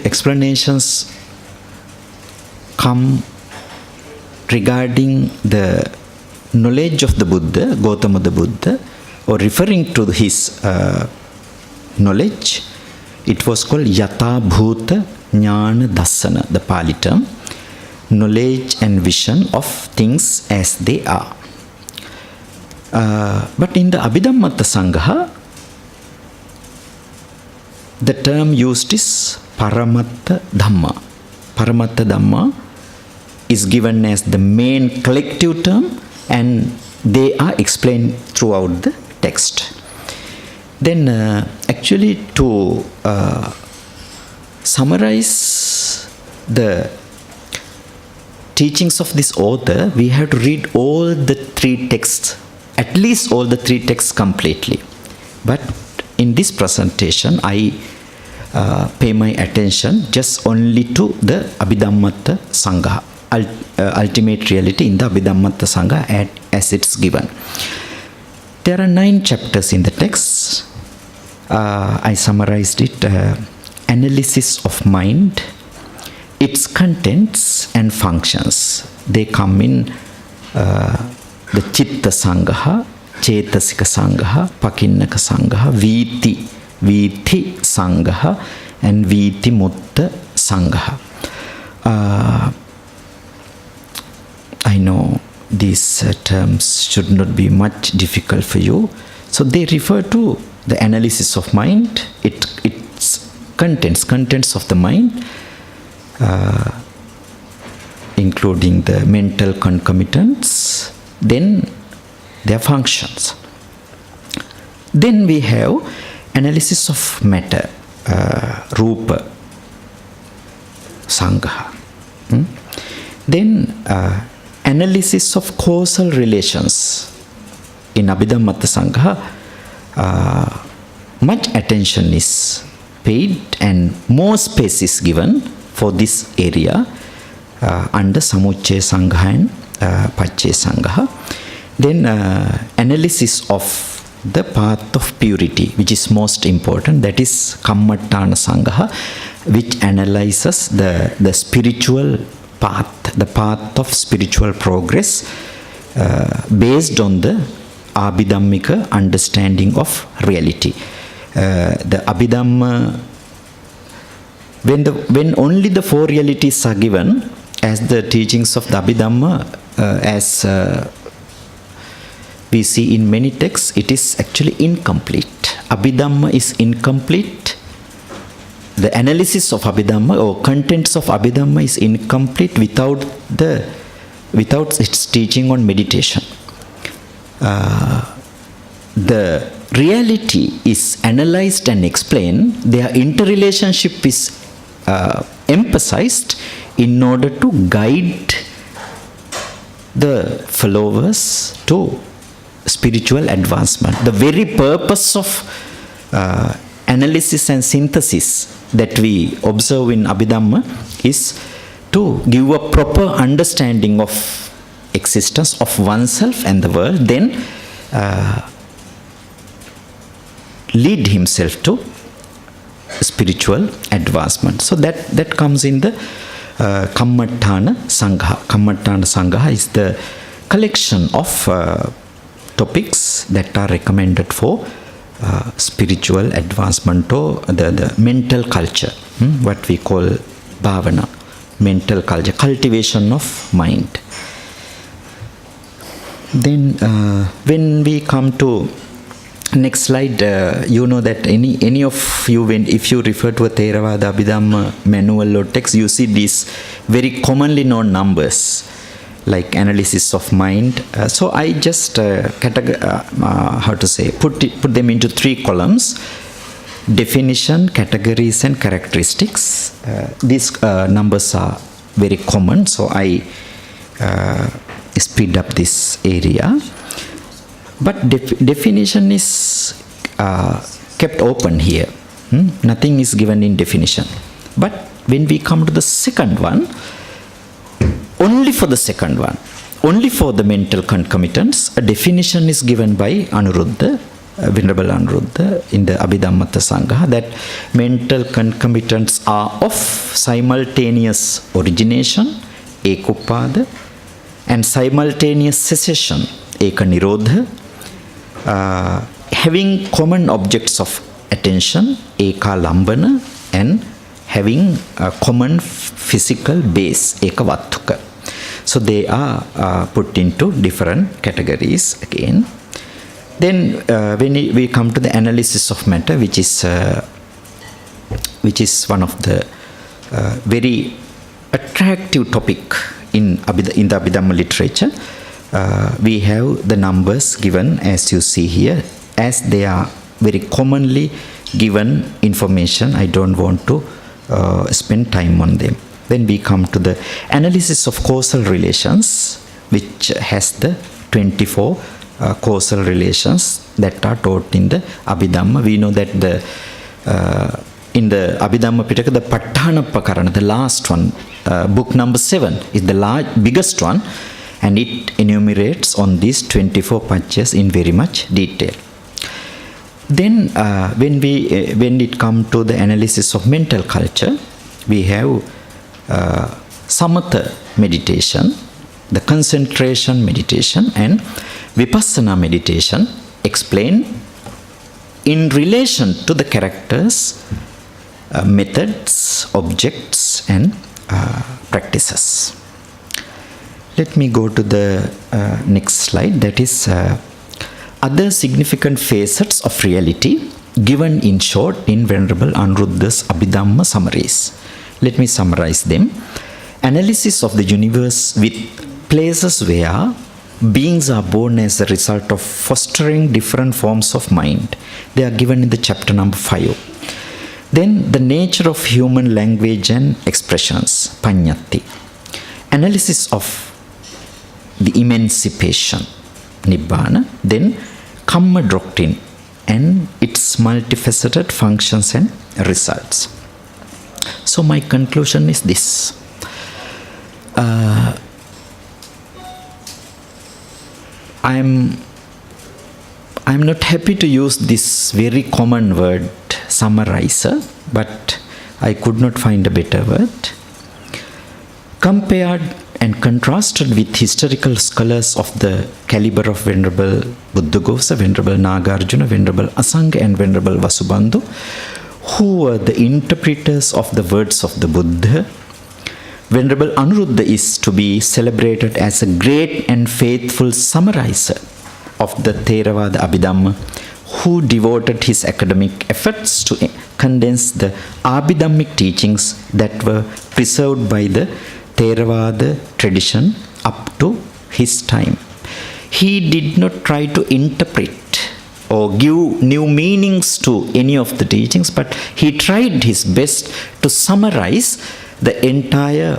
D: explanations come regarding the knowledge of the Buddha, Gautama the Buddha, or referring to his knowledge, it was called Yatha Bhuta Jnana Dassana, the Pali term, knowledge and vision of things as they are. But in the Abhidhammatta Sangha, the term used is Paramatta Dhamma. Paramatta Dhamma is given as the main collective term, and they are explained throughout the text. Then actually to summarize the teachings of this author, we have to read all the three texts, at least all the three texts completely. But in this presentation, I pay my attention just only to the Abhidhammatta Sangha, ultimate reality in the Abhidhammatta Sangha as it's given. There are 9 chapters in the text. I summarized it. Analysis of mind, its contents and functions. They come in the Chitta Sangaha, Chetasika Sangaha, Pakinnaka Sangaha, Vithi Sangaha, and Viti Mutta Sangaha. I know these terms should not be much difficult for you. So they refer to the analysis of mind, its contents of the mind, including the mental concomitants, then their functions. Then we have analysis of matter, Rupa Sangaha. Then analysis of causal relations. In Abhidhammatta Sangha, much attention is paid and more space is given for this area under Samuccaya Sangha and Paccaya Sangha. Then analysis of the path of purity, which is most important, that is Kammattana Sangha, which analyzes the spiritual path, the path of spiritual progress based on the Abhidhammika understanding of reality. The Abhidhamma, when only the 4 realities are given as the teachings of the Abhidhamma, as we see in many texts, it is actually incomplete. Abhidhamma is incomplete. The analysis of Abhidhamma or contents of Abhidhamma is incomplete without its teaching on meditation. The reality is analyzed and explained. Their interrelationship is emphasized in order to guide the followers to spiritual advancement. The very purpose of analysis and synthesis that we observe in Abhidhamma is to give a proper understanding of existence of oneself and the world, then lead himself to spiritual advancement. So that comes in the Kammattana Sangha. Kammattana Sangha is the collection of topics that are recommended for spiritual advancement or the mental culture, what we call bhavana, mental culture, cultivation of mind. Then when we come to next slide, you know that any of you, if you refer to a Theravada Abhidhamma manual or text, you see these very commonly known numbers like analysis of mind. So I just put them into 3 columns: definition, categories, and characteristics. These numbers are very common, so I speed up this area. But definition is kept open here. Nothing is given in definition. But when we come to the second one, only for the second one, only for the mental concomitants, a definition is given by Anuruddha, Venerable Anuruddha, in the Abhidhammatta Sangha, that mental concomitants are of simultaneous origination, ekupada, and simultaneous cessation, ekanirodha, having common objects of attention, ekalambana, and having a common physical base, eka vattuka. So they are put into different categories again. Then when we come to the analysis of matter, which is one of the very attractive topic in the Abhidhamma literature, we have the numbers given as you see here, as they are very commonly given information. I don't want to spend time on them. Then we come to the analysis of causal relations, which has the 24 causal relations that are taught in the Abhidhamma. We know that in the Abhidhamma Pitaka, the Patthanapakarana, the last one, book number 7, is the biggest one, and it enumerates on these 24 panchas in very much detail. Then when it comes to the analysis of mental culture, we have samatha meditation, the concentration meditation, and vipassana meditation explained in relation to the characters, methods, objects, and practices. Let me go to the next slide, that is other significant facets of reality given in short in Venerable Anuruddha's Abhidhamma summaries. Let me summarize them. Analysis of the universe with places where beings are born as a result of fostering different forms of mind. They are given in the chapter number 5. Then the nature of human language and expressions, Panyati. Analysis of the emancipation, Nibbana. Then Kamma doctrine and its multifaceted functions and results. So my conclusion is this. I'm not happy to use this very common word, summarizer, but I could not find a better word. Compared and contrasted with historical scholars of the caliber of Venerable Buddhaghosa, Venerable Nagarjuna, Venerable Asanga, and Venerable Vasubandhu, who were the interpreters of the words of the Buddha, Venerable Anuruddha is to be celebrated as a great and faithful summarizer of the Theravada Abhidhamma, who devoted his academic efforts to condense the Abhidhammic teachings that were preserved by the Theravada tradition up to his time. He did not try to interpret or give new meanings to any of the teachings, but he tried his best to summarize the entire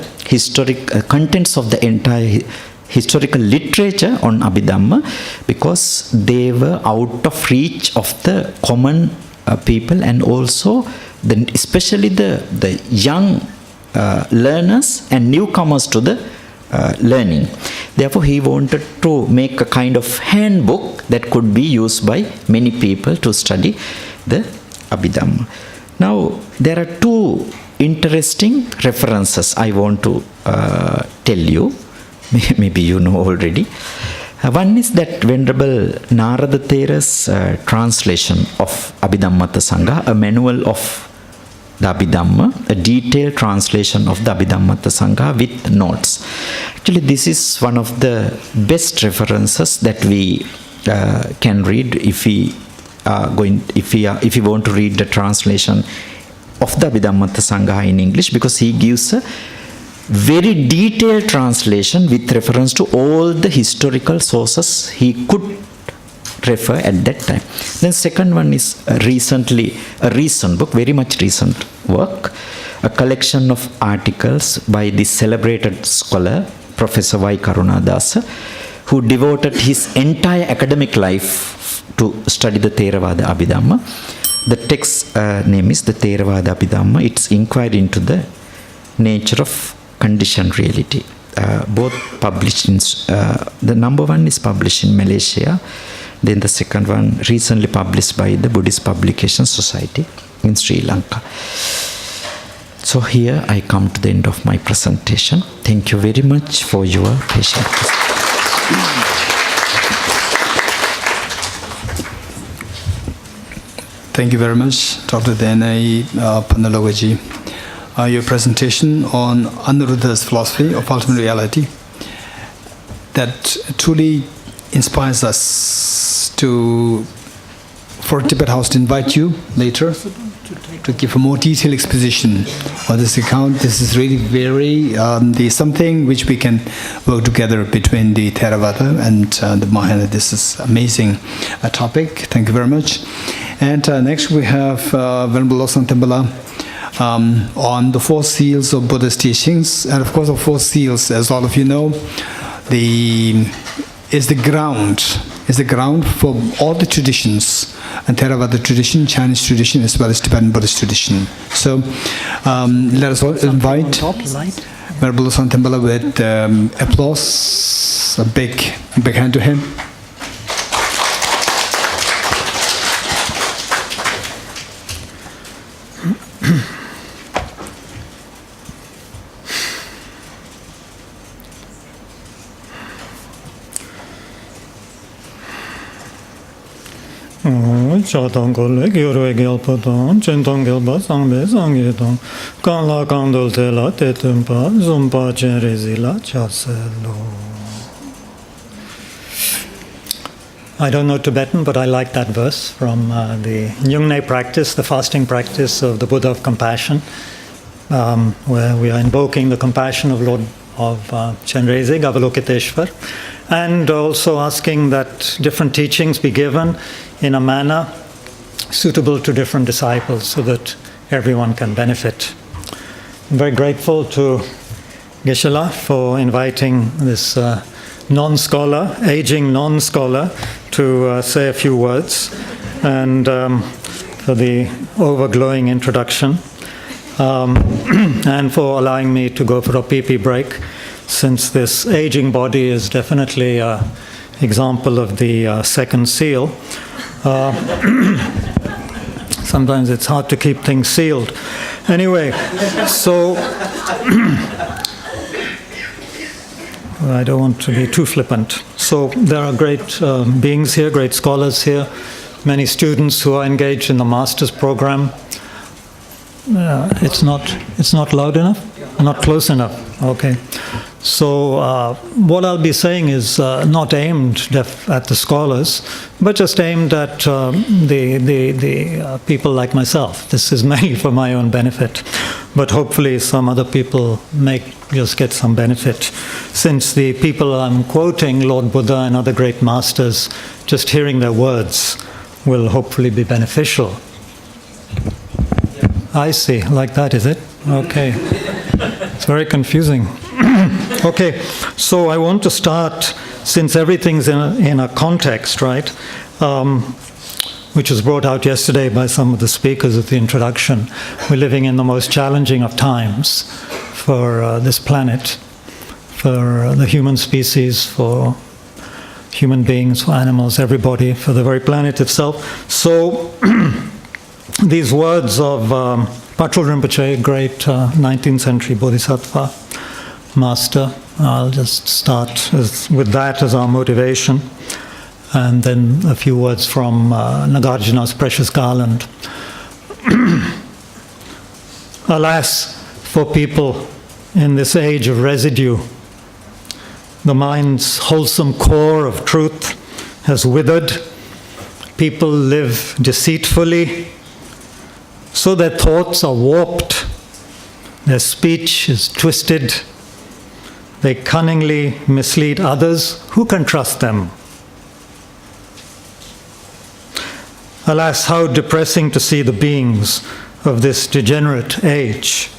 D: contents of the entire historical literature on Abhidhamma, because they were out of reach of the common people, and also especially the young learners and newcomers to the learning. Therefore, he wanted to make a kind of handbook that could be used by many people to study the Abhidhamma. Now, there are two interesting references I want to tell you. Maybe you know already. One is that Venerable Narada Thera's translation of Abhidhammata Sangha, a manual of the Abhidhamma, a detailed translation of the Abhidhammata Sangha with notes. Actually, this is one of the best references that we can read if we want to read the translation of the Abhidhammata Sangha in English, because he gives a very detailed translation with reference to all the historical sources he could refer at that time. Then second one is a recent book, very much recent work, a collection of articles by the celebrated scholar Professor Y. Karunadasa, who devoted his entire academic life to study the Theravada Abhidhamma. The text name is the Theravada Abhidhamma. It's inquiry into the nature of conditioned reality. Both published in, the number one is published in Malaysia, then the second one recently published by the Buddhist Publication Society in Sri Lanka. So here I come to the end of my presentation. Thank you very much for your patience.
B: Thank you very much, Dr. Denai Panalogaji. your presentation on Anuruddha's philosophy of ultimate reality. That truly inspires us for Tibet House to invite you later to give a more detailed exposition on this account. This is really very something which we can work together between the Theravada and the Mahayana. This is amazing topic. Thank you very much. And next we have Venerable Losang Tembala on the four seals of Buddha's teachings. And of course, the four seals, as all of you know, is the ground for all the traditions, and Theravada tradition, Chinese tradition, as well as Tibetan Buddhist tradition. So let us all invite Venerable Losang Tembala with applause, a big hand to him.
E: Chatang Golek, Yorwegel Poton, Chentong Gelba, Sangbe, Sangedon, Kanla Kandol Tela, Tetumpa, Zumpa, Cherezila, Chaselo. I don't know Tibetan, but I like that verse from the Nyungne practice, the fasting practice of the Buddha of Compassion, where we are invoking the compassion of Lord of Chenrezig, Avalokiteshvar, and also asking that different teachings be given in a manner suitable to different disciples so that everyone can benefit. I'm very grateful to Geshe-la for inviting this non-scholar, aging non-scholar, to say a few words, and for the overglowing introduction, and for allowing me to go for a pee-pee break, since this aging body is definitely an example of the second seal. Sometimes it's hard to keep things sealed. Anyway, so I don't want to be too flippant. So there are great beings here, great scholars here, many students who are engaged in the master's program. It's not loud enough? Not close enough? Okay. So what I'll be saying is not aimed at the scholars, but just aimed at the people like myself. This is mainly for my own benefit, but hopefully some other people may just get some benefit. Since the people I'm quoting, Lord Buddha and other great masters, just hearing their words will hopefully be beneficial. I see, like that, is it? Okay. It's very confusing. Okay, so I want to start, since everything's in a context, right, which was brought out yesterday by some of the speakers at the introduction. We're living in the most challenging of times for this planet, for the human species, for human beings, for animals, everybody, for the very planet itself. So these words of Patrul Rinpoche, great 19th century Bodhisattva master, I'll just start with that as our motivation, and then a few words from Nagarjuna's Precious Garland. Alas, for people in this age of residue, the mind's wholesome core of truth has withered. People live deceitfully, so their thoughts are warped, their speech is twisted, they cunningly mislead others. Who can trust them? Alas, how depressing to see the beings of this degenerate age.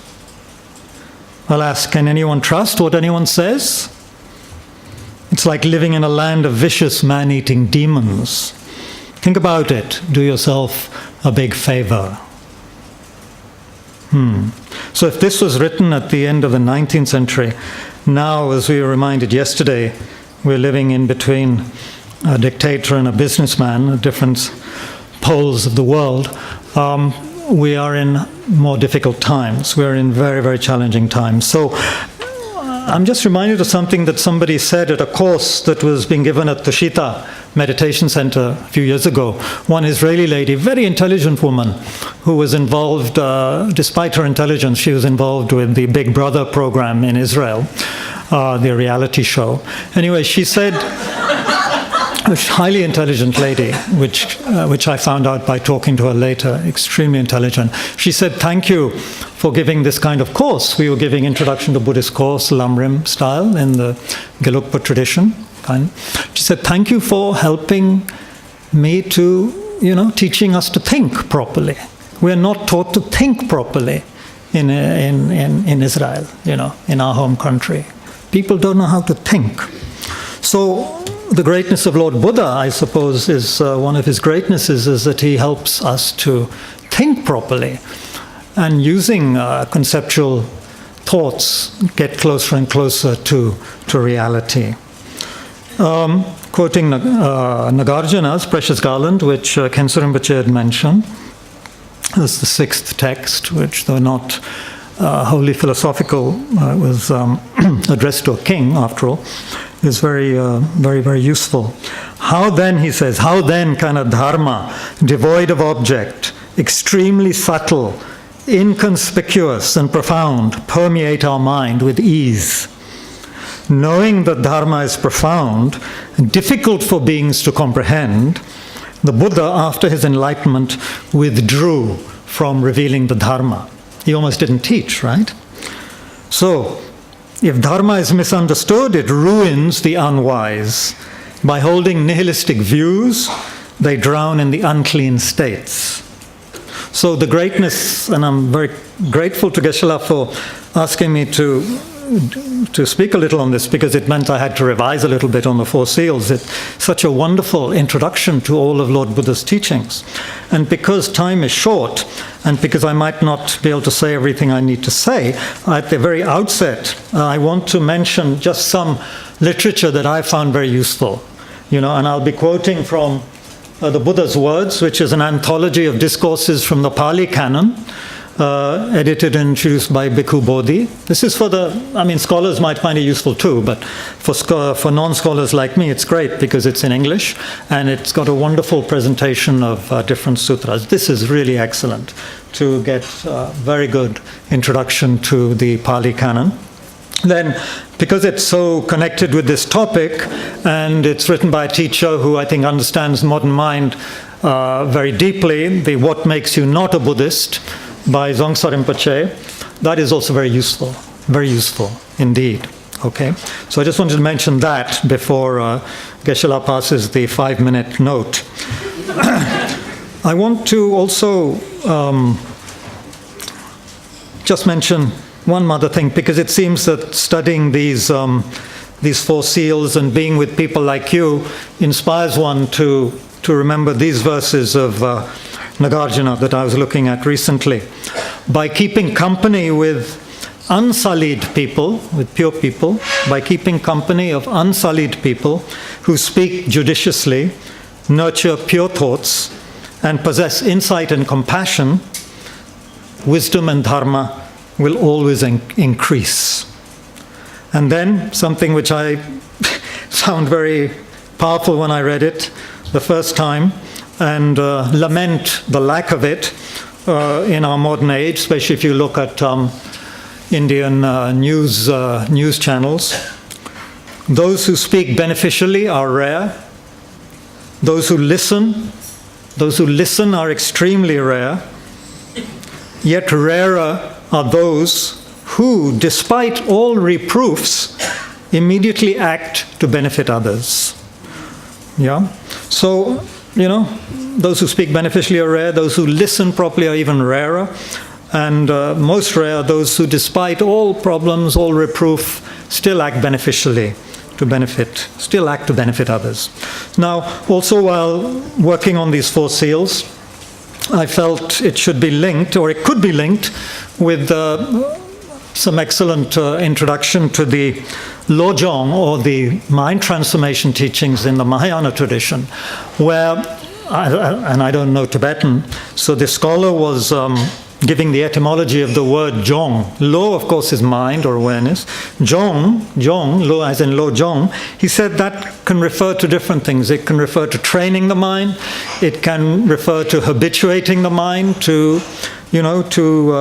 E: Alas, can anyone trust what anyone says? It's like living in a land of vicious man-eating demons. Think about it. Do yourself a big favor. So if this was written at the end of the 19th century, now, as we were reminded yesterday, we're living in between a dictator and a businessman at different poles of the world. We are in more difficult times. We're in very, very challenging times. So I'm just reminded of something that somebody said at a course that was being given at the Shita Meditation Center a few years ago. One Israeli lady, very intelligent woman, who was involved, despite her intelligence, she was involved with the Big Brother program in Israel, the reality show. Anyway, she said, a highly intelligent lady, which I found out by talking to her later, extremely intelligent. She said, thank you for giving this kind of course. We were giving Introduction to Buddhist course, Lamrim style, in the Gelugpa tradition. She said, thank you for helping me to, teaching us to think properly. We are not taught to think properly in Israel, in our home country. People don't know how to think. So the greatness of Lord Buddha, I suppose, is one of his greatnesses is that he helps us to think properly, and using conceptual thoughts get closer and closer to reality. Quoting Nagarjuna's Precious Garland, which Khenso Rinpoche had mentioned, as the sixth text, which though not wholly philosophical, was addressed to a king, after all, is very, very useful. How then, he says, how then can a dharma devoid of object, extremely subtle, inconspicuous and profound, permeate our mind with ease? Knowing that dharma is profound, difficult for beings to comprehend, the Buddha, after his enlightenment, withdrew from revealing the dharma. He almost didn't teach, right? So, if dharma is misunderstood, it ruins the unwise. By holding nihilistic views, they drown in the unclean states. So the greatness, and I'm very grateful to Geshe-la for asking me to speak a little on this, because it meant I had to revise a little bit on the Four Seals. It's such a wonderful introduction to all of Lord Buddha's teachings. And because time is short, and because I might not be able to say everything I need to say, at the very outset, I want to mention just some literature that I found very useful. And I'll be quoting from the Buddha's Words, which is an anthology of discourses from the Pali Canon, edited and introduced by Bhikkhu Bodhi. This is for scholars might find it useful too, but for non-scholars like me, it's great because it's in English, and it's got a wonderful presentation of different sutras. This is really excellent to get a very good introduction to the Pali Canon. Then, because it's so connected with this topic, and it's written by a teacher who I think understands modern mind very deeply, the What Makes You Not a Buddhist, by Dzongsa Rinpoche, that is also very useful indeed. Okay, so I just wanted to mention that before Geshe-la passes the 5-minute note. I want to also just mention one other thing, because it seems that studying these Four Seals and being with people like you inspires one to remember these verses of Nagarjuna that I was looking at recently. By keeping company with unsullied people, with pure people, by keeping company of unsullied people who speak judiciously, nurture pure thoughts, and possess insight and compassion, wisdom and dharma will always increase. And then something which I found very powerful when I read it the first time, and lament the lack of it in our modern age, especially if you look at Indian news channels. Those who speak beneficially are rare. Those who listen are extremely rare. Yet rarer are those who, despite all reproofs, immediately act to benefit others. Yeah? So, those who speak beneficially are rare, those who listen properly are even rarer, and most rare are those who, despite all problems, all reproof, still act beneficially to benefit others. Now, also while working on these Four Seals, I felt it should be linked, or it could be linked, with some excellent introduction to the Lojong, or the mind transformation teachings in the Mahayana tradition, where, and I don't know Tibetan, so the scholar was giving the etymology of the word Jong. Lo, of course, is mind or awareness. Jong, lo as in lo Jong, he said that can refer to different things. It can refer to training the mind. It can refer to habituating the mind to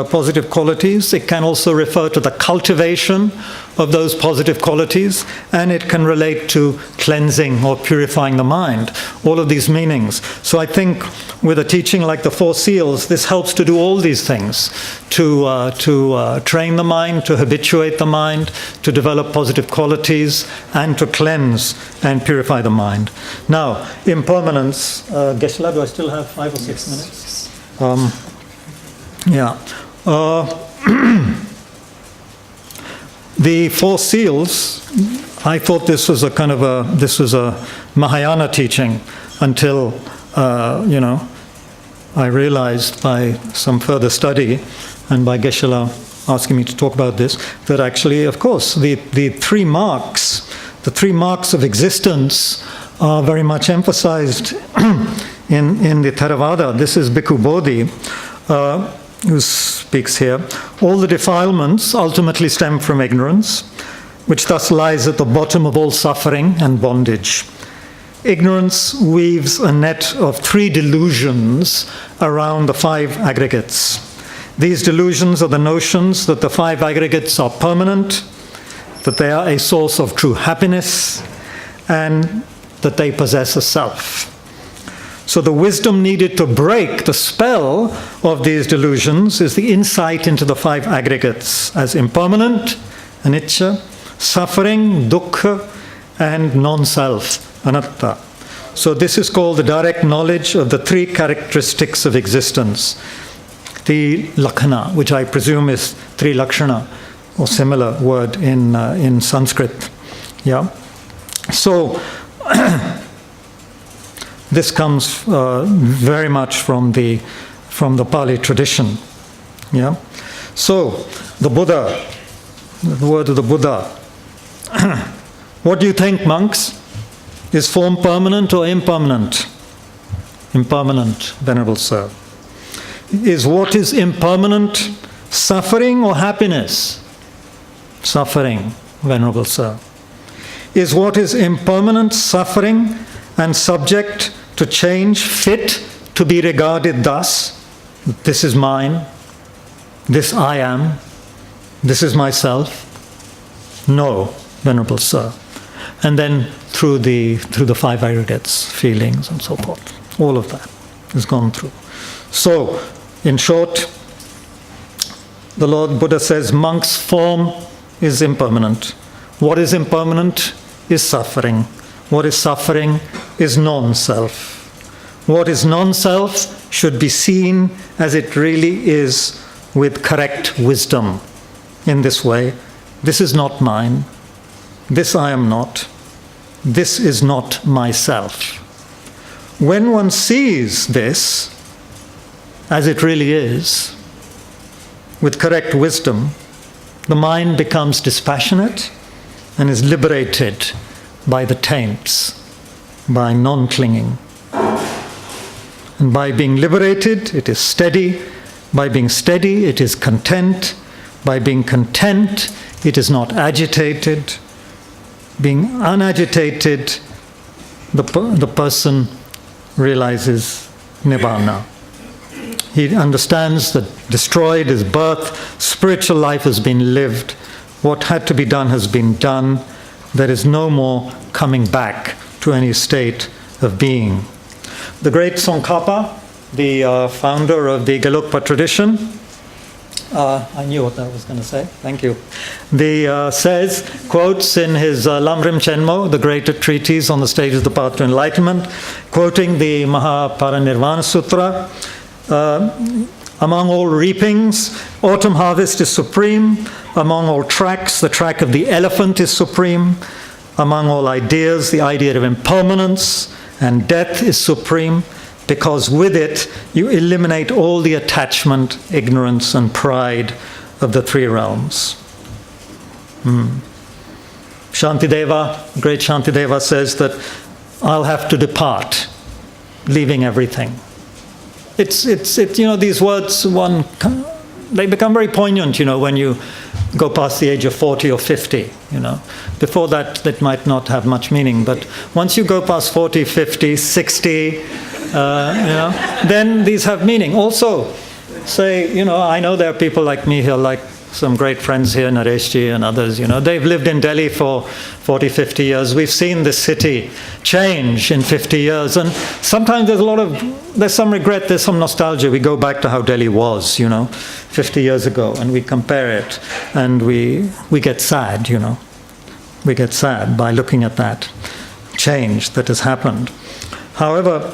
E: positive qualities. It can also refer to the cultivation of those positive qualities, and it can relate to cleansing or purifying the mind. All of these meanings. So I think with a teaching like the Four Seals, this helps to do all these things, to train the mind, to habituate the mind, to develop positive qualities, and to cleanse and purify the mind. Now, impermanence. Geshe-la, do I still have 5 or 6 minutes? The Four Seals, I thought this was a Mahayana teaching until, I realized by some further study and by Geshe-la asking me to talk about this, that actually, of course, the three marks of existence are very much emphasized in the Theravada. This is Bhikkhu Bodhi, who speaks here. All the defilements ultimately stem from ignorance, which thus lies at the bottom of all suffering and bondage. Ignorance weaves a net of 3 delusions around the 5 aggregates. These delusions are the notions that the 5 aggregates are permanent, that they are a source of true happiness, and that they possess a self. So the wisdom needed to break the spell of these delusions is the insight into the 5 aggregates as impermanent, anicca, suffering, dukkha, and non-self, anatta. So this is called the direct knowledge of the 3 characteristics of existence. The lakkhana, which I presume is trilakshana, or similar word in Sanskrit. Yeah. So this comes very much from the Pali tradition. Yeah. So the Buddha, the word of the Buddha. What do you think, monks? Is form permanent or impermanent? Impermanent, Venerable Sir. Is what is impermanent suffering or happiness? Suffering, Venerable Sir. Is what is impermanent suffering and subject to change fit to be regarded thus? This is mine. This I am. This is myself. No, Venerable Sir. And then through the 5 aggregates, feelings and so forth. All of that is gone through. So, in short, the Lord Buddha says, monk's form is impermanent. What is impermanent is suffering. What is suffering is non-self. What is non-self should be seen as it really is with correct wisdom. In this way, this is not mine. This I am not. This is not myself. When one sees this as it really is, with correct wisdom, the mind becomes dispassionate and is liberated by the taints, by non-clinging. And by being liberated, it is steady. By being steady, it is content. By being content, it is not agitated. Being unagitated, the person realizes Nibbana. He understands that destroyed is birth, spiritual life has been lived, what had to be done has been done, there is no more coming back to any state of being. The great Tsongkhapa, the founder of the Gelugpa tradition, I knew what I was going to say, thank you. Quotes in his Lamrim Chenmo, the great treatise on the stage of the path to enlightenment, quoting the Mahaparinirvana Sutra, among all reapings, autumn harvest is supreme. Among all tracks, the track of the elephant is supreme. Among all ideas, the idea of impermanence and death is supreme, because with it you eliminate all the attachment, ignorance, and pride of the 3 realms. Shantideva, great Shantideva, says that I'll have to depart, leaving everything. it's these words, they become very poignant, when you go past the age of 40 or 50, Before that, it might not have much meaning. But once you go past 40, 50, 60, then these have meaning. Also, say, I know there are people like me here, like some great friends here, Nareshji and others, they've lived in Delhi for 40, 50 years. We've seen this city change in 50 years. And sometimes there's some regret, there's some nostalgia. We go back to how Delhi was, 50 years ago, and we compare it. And we get sad, We get sad by looking at that change that has happened. However,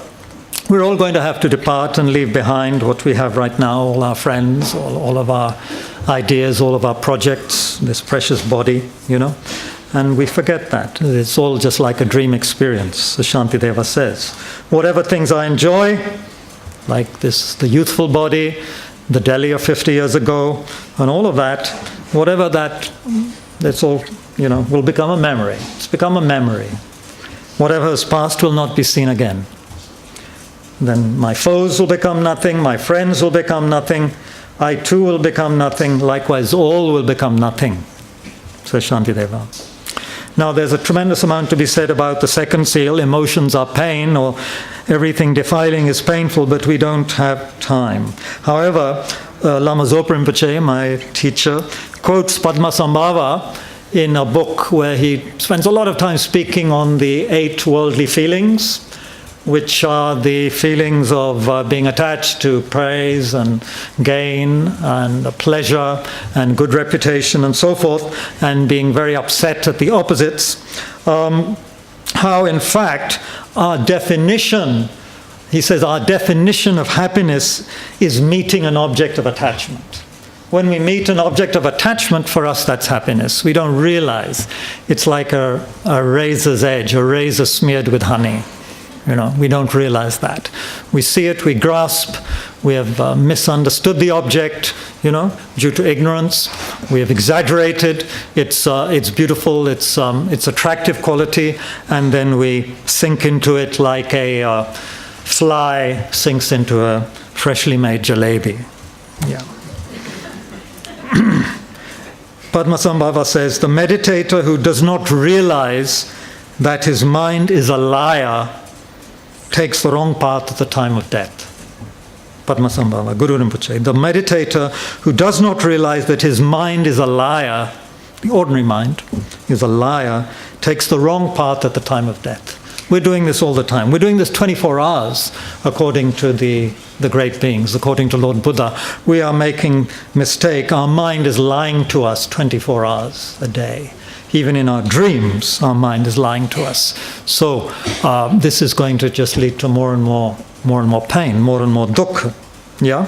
E: we're all going to have to depart and leave behind what we have right now, all our friends, all of our ideas, all of our projects, this precious body, And we forget that. It's all just like a dream experience, as Shantideva says. Whatever things I enjoy, like the youthful body, the Delhi of 50 years ago, and all of that, whatever that's all, will become a memory. It's become a memory. Whatever has passed will not be seen again. Then my foes will become nothing, my friends will become nothing, I too will become nothing, likewise all will become nothing, says Shantideva. Now there's a tremendous amount to be said about the second seal, emotions are pain, or everything defiling is painful, but we don't have time. However, Lama Zopa Rinpoche, my teacher, quotes Padmasambhava in a book where he spends a lot of time speaking on the 8 worldly feelings, which are the feelings of being attached to praise and gain and pleasure and good reputation and so forth, and being very upset at the opposites. How, in fact, our definition, he says, our definition of happiness is meeting an object of attachment. When we meet an object of attachment, for us, that's happiness. We don't realize. It's like a razor's edge, a razor smeared with honey. We don't realize that. We see it, we grasp, we have misunderstood the object, due to ignorance. We have exaggerated its beautiful, its attractive quality, and then we sink into it like a fly sinks into a freshly made jalebi. Yeah. Padmasambhava says, the meditator who does not realize that his mind is a liar takes the wrong path at the time of death. Padmasambhava, Guru Rinpoche. The meditator who does not realize that his mind is a liar, the ordinary mind is a liar, takes the wrong path at the time of death. We're doing this all the time. We're doing this 24 hours, according to the great beings, according to Lord Buddha. We are making mistake. Our mind is lying to us 24 hours a day. Even in our dreams, our mind is lying to us. So this is going to just lead to more and more pain, more and more dukkha. Yeah?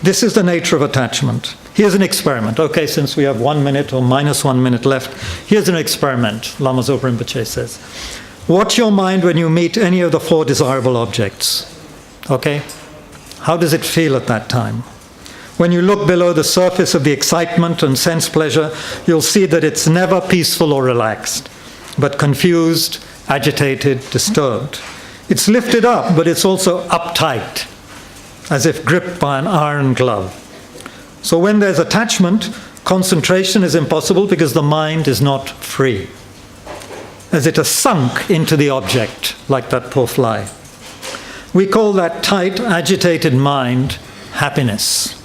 E: This is the nature of attachment. Here's an experiment. Okay, since we have 1 minute or minus 1 minute left, here's an experiment, Lama Zopa Rinpoche says. Watch your mind when you meet any of the 4 desirable objects. Okay? How does it feel at that time? When you look below the surface of the excitement and sense pleasure, you'll see that it's never peaceful or relaxed, but confused, agitated, disturbed. It's lifted up, but it's also uptight, as if gripped by an iron glove. So when there's attachment, concentration is impossible because the mind is not free, as it has sunk into the object, like that poor fly. We call that tight, agitated mind happiness.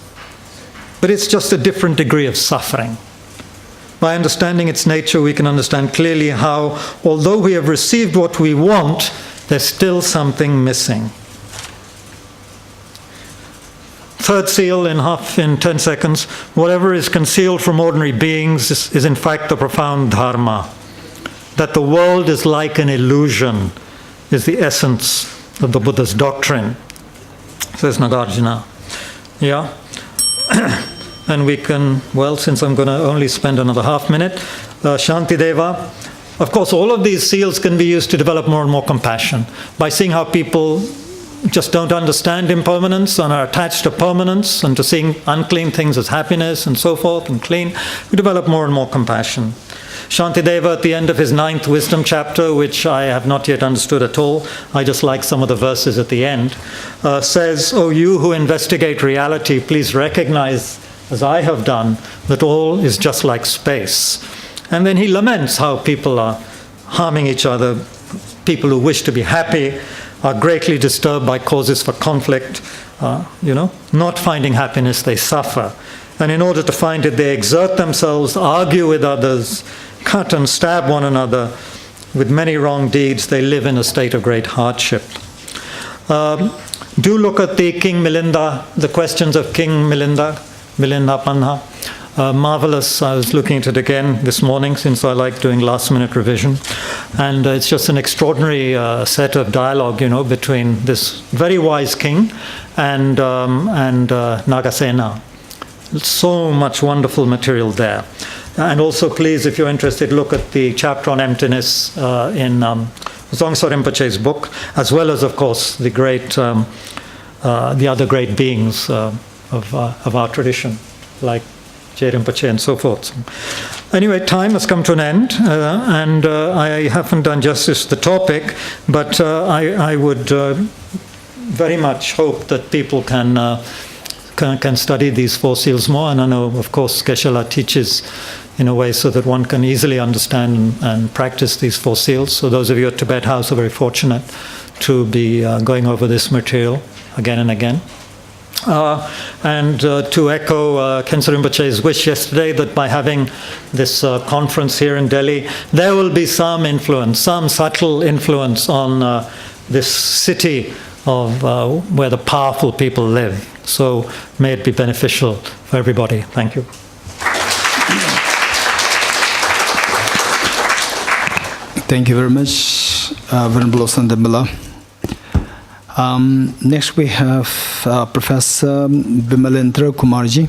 E: But it's just a different degree of suffering. By understanding its nature, we can understand clearly how, although we have received what we want, there's still something missing. Third seal in 10 seconds. Whatever is concealed from ordinary beings is in fact the profound dharma. That the world is like an illusion is the essence of the Buddha's doctrine, says Nagarjuna. Yeah? And we can, well, since I'm going to only spend another half minute, Shantideva. Of course, all of these seals can be used to develop more and more compassion by seeing how people just don't understand impermanence and are attached to permanence, and to seeing unclean things as happiness and so forth and clean. We develop more and more compassion. Shantideva, at the end of his 9th wisdom chapter, which I have not yet understood at all, I just like some of the verses at the end, says, "O you who investigate reality, please recognize, as I have done, that all is just like space." And then he laments how people are harming each other. People who wish to be happy are greatly disturbed by causes for conflict. Not finding happiness, they suffer. And in order to find it, they exert themselves, argue with others, cut and stab one another. With many wrong deeds, they live in a state of great hardship. Do look at the King Milinda, the questions of King Milinda Panha. Marvelous. I was looking at it again this morning, since I like doing last-minute revision. And it's just an extraordinary set of dialogue, between this very wise king and Nagasena. So much wonderful material there. And also, please, if you're interested, look at the chapter on emptiness in Dzongso Rinpoche's book, as well as, of course, the other great beings of our tradition, like Je Rinpoche and so forth. Anyway, time has come to an end, and I haven't done justice to the topic, but I would very much hope that people can study these four seals more. And I know, of course, Geshe-la teaches in a way so that one can easily understand and practice these four seals. So those of you at Tibet House are very fortunate to be going over this material again and again. And to echo Khensa Rinpoche's wish yesterday that by having this conference here in Delhi, there will be some influence, some subtle influence on this city of where the powerful people live. So may it be beneficial for everybody. Thank you.
B: Thank you very much, Venerable Sandamala. Next we have Professor Bimalendra Kumarji,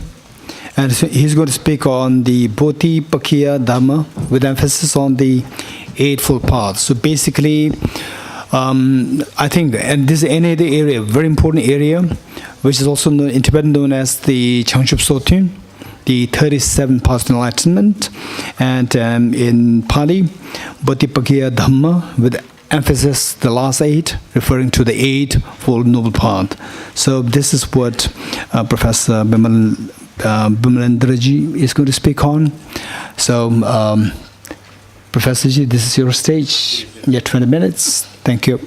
B: and he's going to speak on the Bodhipakkhiya Dhamma with emphasis on the Eightfold Path. So basically, I think, and this is another area, very important area, which is also known, in Tibetan known as the Changchup Sotun, the 37 paths to enlightenment, and in Pali, Bodhipakkhiya Dhamma with emphasis the last 8, referring to the Eightfold Noble Path. So this is what Professor Bimalendraji is going to speak on. So Professor Ji, this is your stage. You have 20 minutes. Thank you.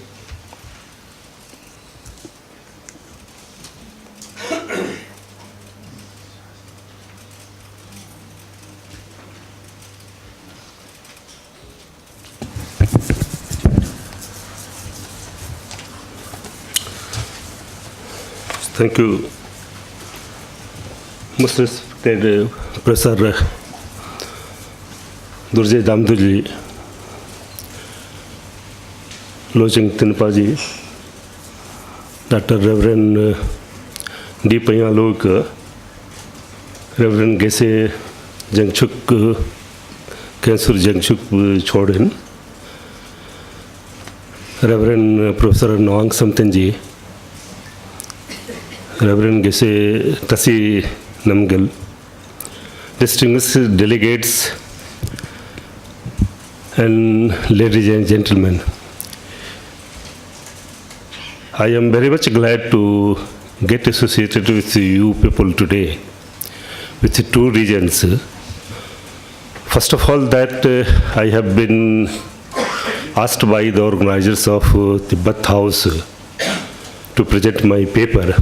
F: Thank you, most respected Professor Dorje Damdulji, Lojing Tenpaji, Dr. Reverend D. Payalok, Reverend Geshe Jangchuk, Kensur Jangchuk Choden, Reverend Professor Noang Samtenji, Reverend Geshe Tasi Namgal, distinguished delegates, and ladies and gentlemen, I am very much glad to get associated with you people today with 2 reasons. First of all, that I have been asked by the organizers of Tibet House to present my paper.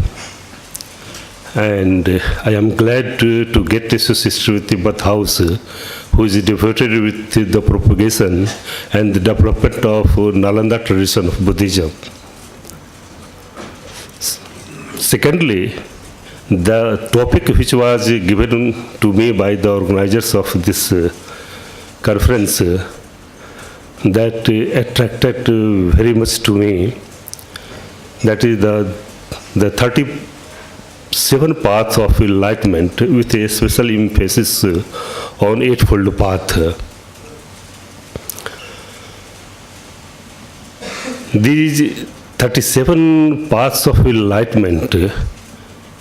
F: And I am glad to get associated with Tibet House, who is devoted with the propagation and the development of Nalanda tradition of Buddhism. Secondly, the topic which was given to me by the organizers of this conference that attracted very much to me, that is the 37 paths of enlightenment with a special emphasis on Eightfold Path. These 37 paths of enlightenment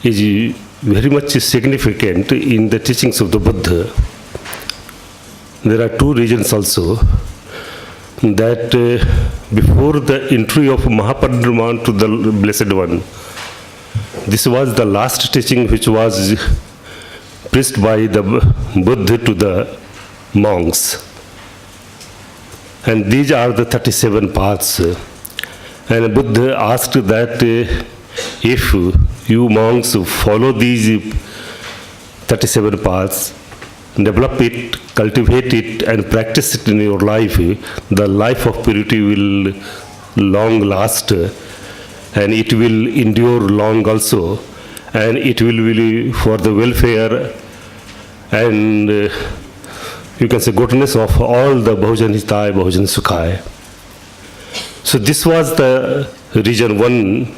F: is very much significant in the teachings of the Buddha. there are two regions also, that before the entry of Mahaparinirvana to the Blessed One, this was the last teaching which was preached by the Buddha to the monks. And these are the 37 paths. And Buddha asked that if you monks follow these 37 paths, develop it, cultivate it, and practice it in your life, the life of purity will long last, and it will endure long also, and it will be for the welfare and you can say goodness of all the Bahujan Hitaya, Bahujan Sukhaya. So this was the region 1,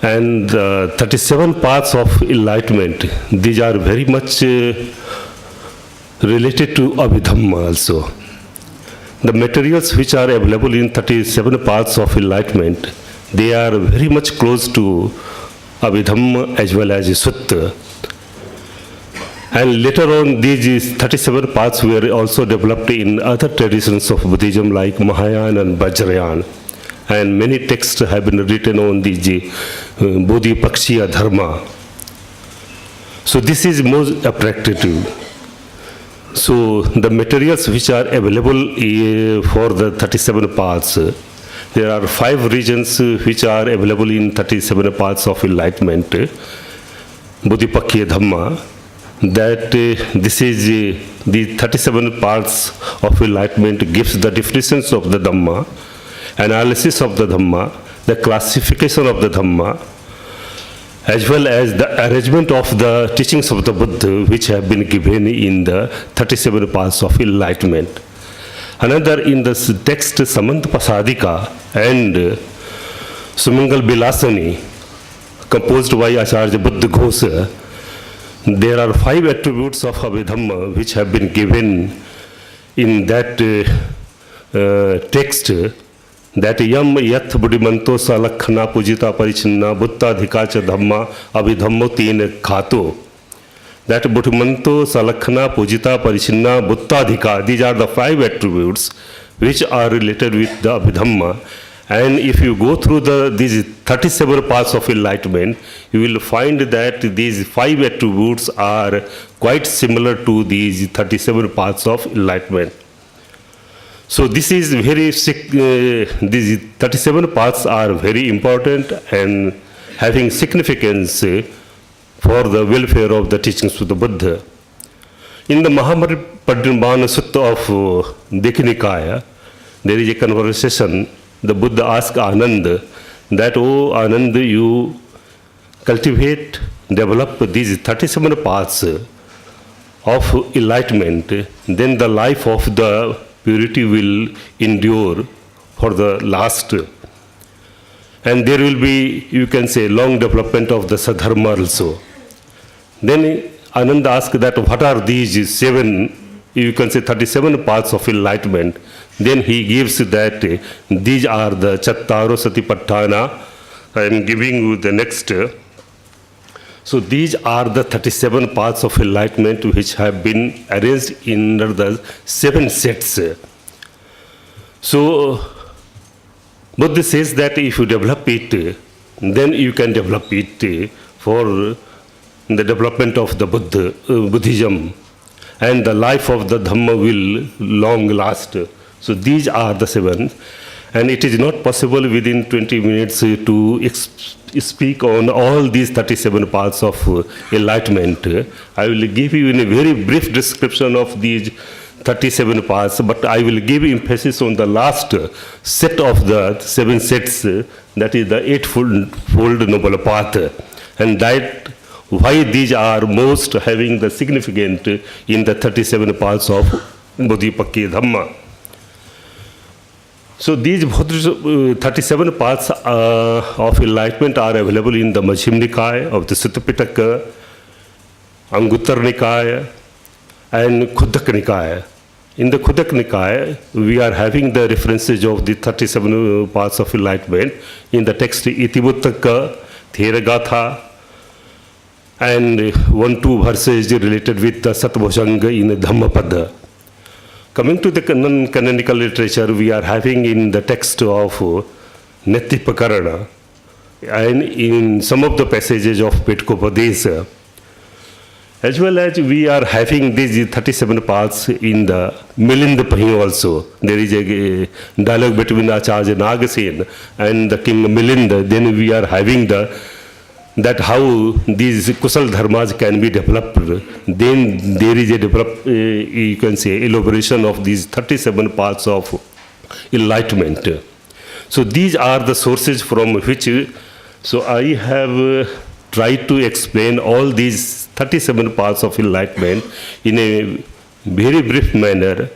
F: and the 37 paths of enlightenment, these are very much related to Abhidhamma also. The materials which are available in 37 paths of enlightenment, they are very much close to Abhidhamma as well as Sutta. And later on, these 37 paths were also developed in other traditions of Buddhism like Mahayana and Vajrayana. And many texts have been written on the Bodhi Pakshiya Dharma. So this is most attractive. So the materials which are available for the 37 paths, there are 5 regions which are available in 37 paths of enlightenment. Bodhi Pakshiya Dhamma, that this is the 37 parts of enlightenment gives the definitions of the Dhamma, analysis of the Dhamma, the classification of the Dhamma, as well as the arrangement of the teachings of the Buddha which have been given in the 37 parts of enlightenment. Another in the text Samant Pasadika and Sumangal Bilasani, composed by Acharya Buddha Ghosa, there are 5 attributes of Abhidhamma which have been given in that text, that yam yat buddhimanto salakhana pujita parichinna butta dhikacha dhamma abhidhammo teen khato. That buddhimanto salakhana pujita parichinna butta dhika, these are the 5 attributes which are related with the Abhidhamma. And if you go through these 37 paths of enlightenment, you will find that these 5 attributes are quite similar to these 37 paths of enlightenment. So this is very, these 37 paths are very important and having significance for the welfare of the teachings of the Buddha. In the Mahaparinirvana Sutta of Dekhinikaya, there is a conversation. The Buddha asked Ananda that, oh Ananda, you cultivate, develop these 37 paths of enlightenment, then the life of the purity will endure for the last. And there will be, you can say, long development of the Sadharma also. Then Ananda asked that, what are these 7, you can say 37 paths of enlightenment? Then he gives that these are the Chattaro Satipatthana. I am giving you the next. So these are the 37 paths of enlightenment which have been arranged in the 7 sets. So Buddha says that if you develop it, then you can develop it for the development of the Buddhism, and the life of the Dhamma will long last. So these are the 7, and it is not possible within 20 minutes to speak on all these 37 paths of enlightenment. I will give you in a very brief description of these 37 paths, but I will give emphasis on the last set of the 7 sets, that is the Eightfold Noble Path, and that why these are most having the significant in the 37 paths of Bodhi Pakshiya Dhamma. So these 37 paths of enlightenment are available in the Majjhima Nikaya of the Sutta Pitaka, Anguttara Nikaya, and Khuddaka Nikaya. In the Khuddaka Nikaya, we are having the references of the 37 paths of enlightenment in the text Itivuttaka, Theragatha, and 1-2 verses related with the Satbhojanga in the Dhammapada. Coming to the non-canonical literature, we are having in the text of Netipakarana and in some of the passages of Petkopadesa, as well as we are having these 37 parts in the Milinda Pahi also. There is a dialogue between Acharya Nagasen and the King Milinda. Then we are having that how these kusal dharmas can be developed. Then there is a you can say elaboration of these 37 parts of enlightenment. So these are the sources from which, so I have tried to explain all these 37 parts of enlightenment in a very brief manner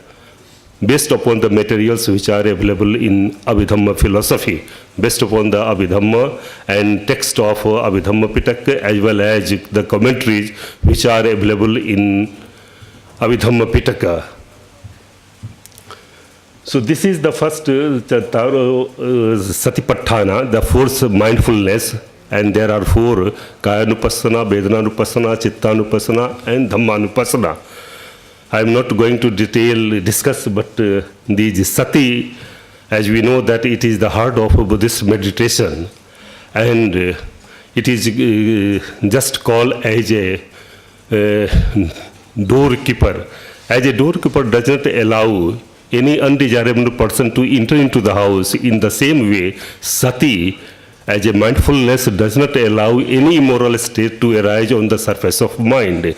F: based upon the materials which are available in Abhidhamma philosophy, based upon the Abhidhamma and text of Abhidhamma Pitaka, as well as the commentaries which are available in Abhidhamma Pitaka. So this is the first Satipatthana, the fourth mindfulness, and there are four: Kayanupassana, Vedananupassana, Chittanupassana, and Dhammanupassana. I am not going to discuss, but the sati, as we know that it is the heart of Buddhist meditation, and it is just called as a doorkeeper. As a doorkeeper does not allow any undesirable person to enter into the house. In the same way, sati, as a mindfulness, does not allow any immoral state to arise on the surface of mind.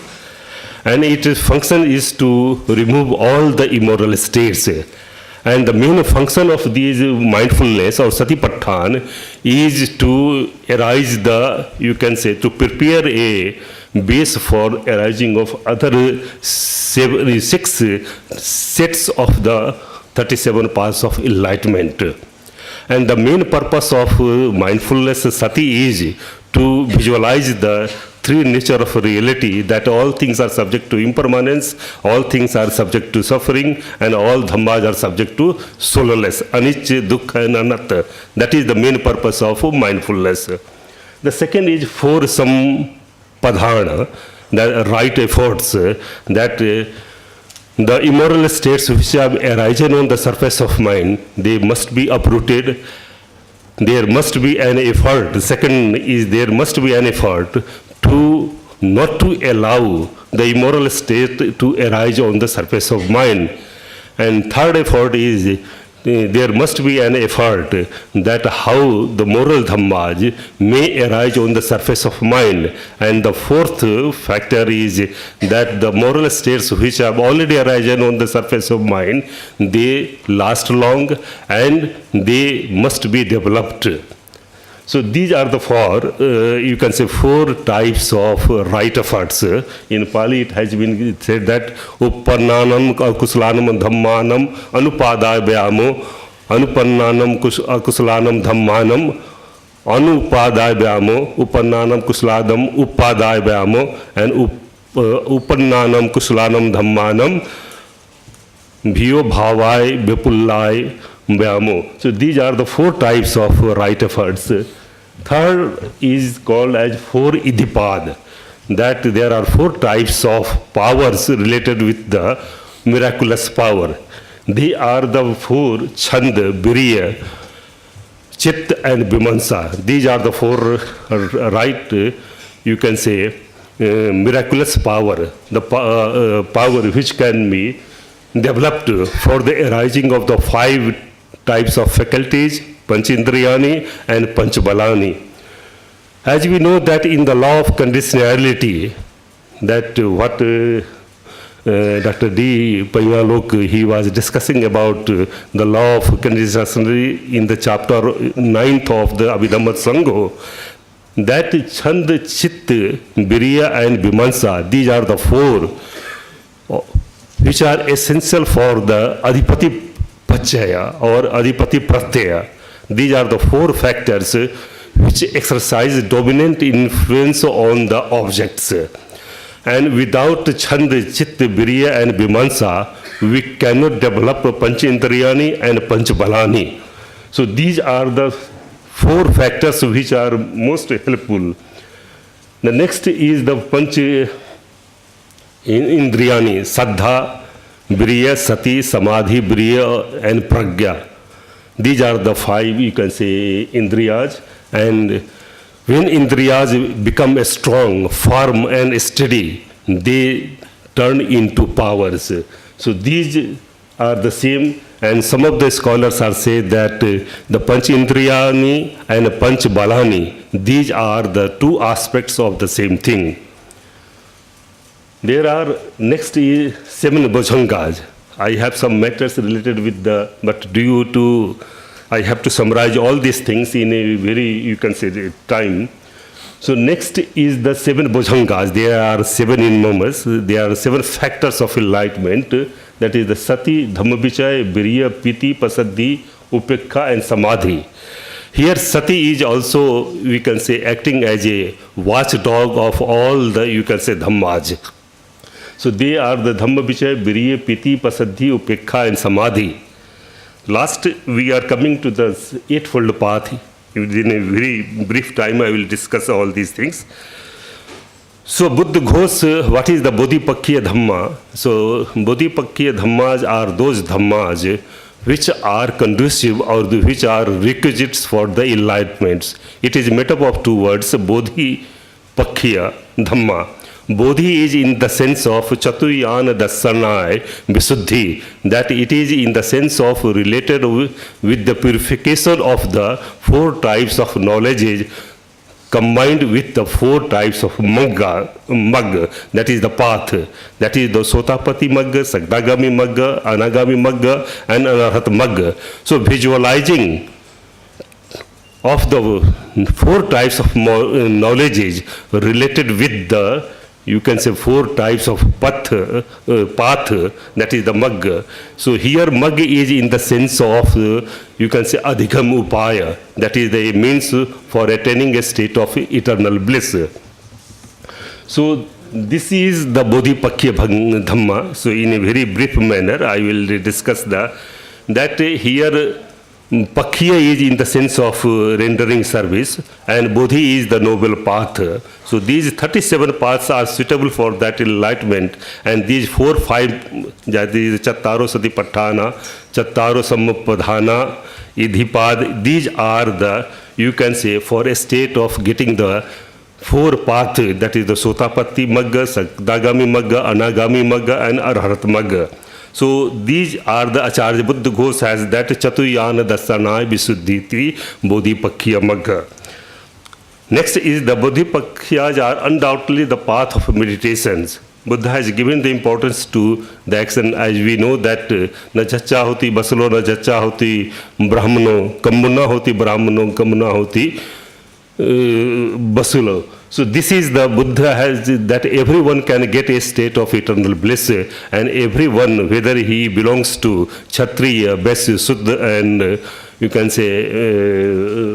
F: And its function is to remove all the immoral states. And the main function of these mindfulness or satipatthana is to arise you can say, to prepare a base for arising of other 6 sets of the 37 paths of enlightenment. And the main purpose of mindfulness sati is to visualize the three nature of reality, that all things are subject to impermanence, all things are subject to suffering, and all dhammas are subject to soulless, anicca, dukkha, and anatta. That is the main purpose of mindfulness. The second is for some padhana, the right efforts, that the immoral states which have arisen on the surface of mind, they must be uprooted. There must be an effort. The second is there must be an effort to not to allow the immoral state to arise on the surface of mind. And third effort is there must be an effort that how the moral dhammas may arise on the surface of mind. And the fourth factor is that the moral states which have already arisen on the surface of mind, they last long and they must be developed. So these are the you can say, 4 types of right efforts. In Pali it has been said that Uppannanam Akusalanam Dhammanam Anupadaya Vyamo, Anupannanam Akusalanam Dhammanam Anupadaya Vyamo, Uppannanam Kusaladam Upadaya Vyamo, and Uppannanam Kusalanam Dhammanam Bhiyo Bhavai Vipullai Vyamo. So these are the 4 types of right efforts. Third is called as 4 idipad, that there are 4 types of powers related with the miraculous power. They are the 4 chand, virya, chit, and vimansa. These are the 4 right, you can say, miraculous power, the power which can be developed for the arising of the 5 types of faculties, Panchindriyani and Panchbalani. As we know that in the law of conditionality, that what Dr. D. Payalok, he was discussing about the law of conditionality in the chapter 9th of the Abhidhamma Sangha, that Chand, Chit, Virya, and Vimansa, these are the 4 which are essential for the Adhipati Pachaya or Adhipati Pratyaya. These are the 4 factors which exercise dominant influence on the objects. And without Chand, Chit, Virya, and Vimansa, we cannot develop Panchindriyani and Panchbalani. So these are the 4 factors which are most helpful. The next is the Panchindriyani, Saddha, Briya, Sati, Samadhi, Briya and Pragya. These are the 5, you can say, Indriyas. And when Indriyas become strong, firm and steady, they turn into powers. So these are the same, and some of the scholars are say that the Panch Indriyani and Panch Balani, these are the 2 aspects of the same thing. There are next is 7 bhujangas. I have some matters related with the, but I have to summarize all these things in a very, you can say, time. So next is the 7 bhujangas. There are 7 in numbers. There are 7 factors of enlightenment. That is the Sati, Dhammavichaya, Virya, Piti, Pasaddhi, Upekha and Samadhi. Here Sati is also, we can say, acting as a watchdog of all the, you can say, Dhammas. So they are the Dhammavichaya, Virya, Piti, Pasaddhi, Upekha and Samadhi. Last, we are coming to the Eightfold Path. In a very brief time, I will discuss all these things. So Buddha Ghosh, what is the Bodhipakkhya Dhamma? So Bodhipakkhya Dhammas are those Dhammas which are conducive or which are requisites for the enlightenment. It is made up of 2 words, Bodhipakkhya Dhamma. Bodhi is in the sense of Chaturyan Dasanai Visuddhi, that it is in the sense of related with the purification of the 4 types of knowledge combined with the 4 types of magga, that is the path, that is the Sotapati Magga, Sakdagami Magga, Anagami Magga and Arahat Magga. So visualizing of the 4 types of knowledge related with the, you can say, 4 types of path, that is the magga. So here magga is in the sense of, you can say, adhikam upaya, that is the means for attaining a state of eternal bliss. So this is the Bodhipakkhya Dhamma. So in a very brief manner, I will discuss that here Pakkhya is in the sense of rendering service, and Bodhi is the noble path. So these 37 paths are suitable for that enlightenment, and these 4, 5, that is Chattaro Satipatthana, Chattaro Sammapadhana, Idhipad, these are the, you can say, for a state of getting the 4 path, that is the Sotapatti Magga, Sakdagami Magga, Anagami Magga and Arhat Magga. So these are the Acharya Buddha Ghosh has that Chaturyan Dasanai Visuddhiti Bodhipakkhya Magga. Next is the Bodhipakhyas are undoubtedly the path of meditations. Buddha has given the importance to the action, as we know that na chacha hoti basalo, na chacha hoti brahmano, kamuna hoti brahmano, kamuna hoti basulo. So this is the Buddha has that everyone can get a state of eternal bliss, and everyone, whether he belongs to Kshatriya, Vaisya, Suddha and you can say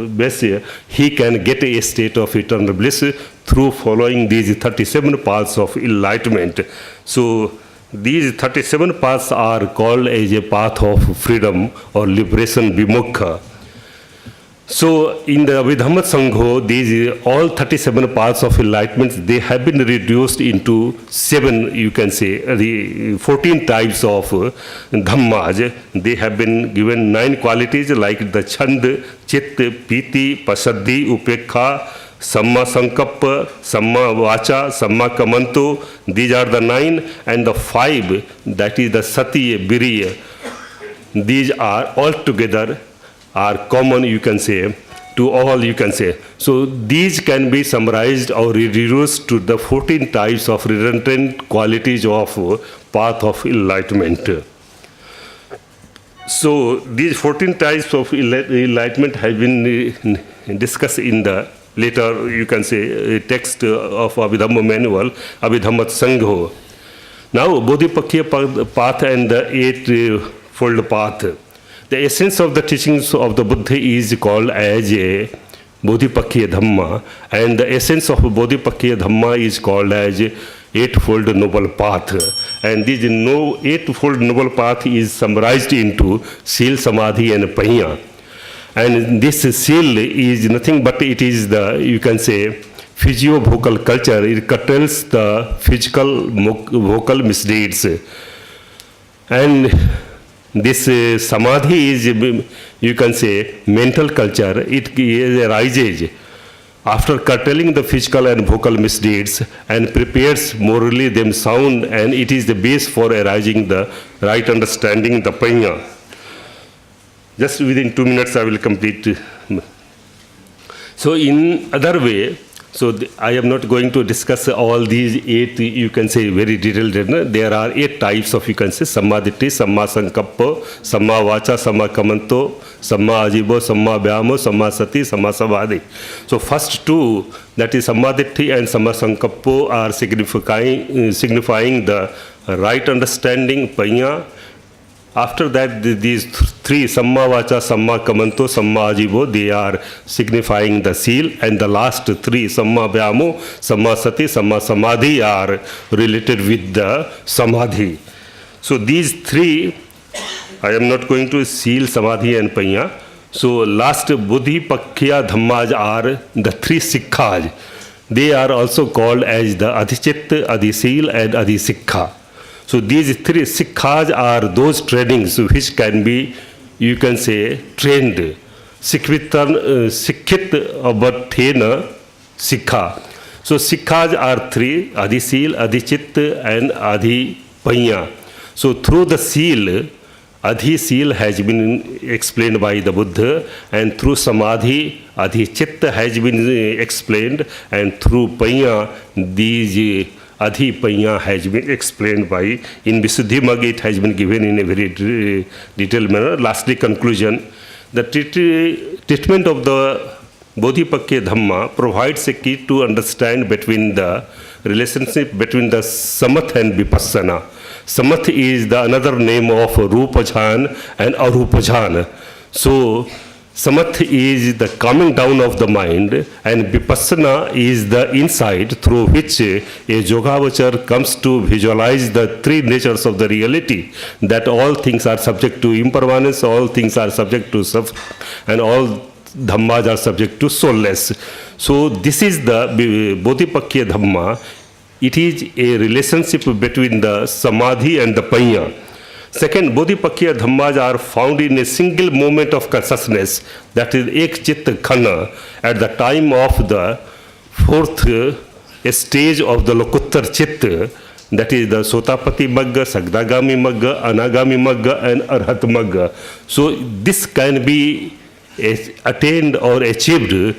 F: Vaisya, he can get a state of eternal bliss through following these 37 paths of enlightenment. So these 37 paths are called as a path of freedom or liberation, vimukha. So in the Abhidhamma Sangho, these all 37 paths of enlightenment, they have been reduced into 7, you can say, the 14 types of Dhammas. They have been given 9 qualities like the Chand, Chit, Piti, Pasaddhi, Upekha, Samma Sankappa, Samma Vacha, Samma Kamanto. These are the 9, and the 5, that is the Sati, Virya. These are all together are common, you can say, to all, you can say. So these can be summarized or reduced to the 14 types of redundant qualities of path of enlightenment. So these 14 types of enlightenment have been discussed in the later, you can say, text of Abhidhamma manual, Abhidhamma Sangho. Now Bodhipakkhya path and the Eightfold Path. The essence of the teachings of the Buddha is called as a Bodhipakkhya Dhamma, and the essence of Bodhipakkhya Dhamma is called as Eightfold Noble Path. And this Eightfold Noble Path is summarized into Sila, Samadhi and Panya. And this Sila is nothing but it is the, you can say, physio-vocal culture. It curtails the physical vocal misdeeds. And this samadhi is, you can say, mental culture. It arises after curtailing the physical and vocal misdeeds and prepares morally them sound, and it is the base for arising the right understanding, the panya. Just within 2 minutes I will complete. So in other way, I am not going to discuss all these 8, you can say, very detailed. There are 8 types of, you can say, sammaditthi, samma sankappa, samma vacha, samma kamanto, samma ajibo, samma vyamo, samma sati, samma samadhi. So first 2, that is sammaditthi and samma sankappo, are signifying the right understanding, panya. After that, these 3, samma vacha, samma kamanto, samma ajibo, they are signifying the seal. And the last 3, samma vyamo, samma sati, samma samadhi, are related with the samadhi. So these 3, I am not going to seal, samadhi and panya. So last buddhi, pakya, dhammas are the 3 sikkhas. They are also called as the adhichit, adhisil and adhisikha. So these 3 sikkhas are those trainings which can be, you can say, trained. Sikhit abathena sikha. So sikkhas are 3, adhisil, adhichit and adhipanya. So through the seal, adhisil has been explained by the Buddha, and through samadhi, adhichit has been explained, and through panya, these adhipanya has been explained by, in Visuddhi Magga it has been given in a very detailed manner. Lastly, conclusion. The treatment of the Bodhipakya Dhamma provides a key to understand between the relationship between the Samath and Vipassana. Samath is the another name of Rupajhan and Arupajhan. So Samath is the calming down of the mind, and Vipassana is the insight through which a Yogavachar comes to visualize the 3 natures of the reality, that all things are subject to impermanence, all things are subject to suffering, and all dhammas are subject to soulless. So this is the Bodhipakya Dhamma. It is a relationship between the samadhi and the panya. Second, Bodhipakya Dhammas are found in a single moment of consciousness, that is Ek Chit Khana, at the time of the 4th stage of the Lokuttar Chit, that is the Sotapati Magga, Sagdagami Magga, Anagami Magga and Arhat Magga. So this can be attained or achieved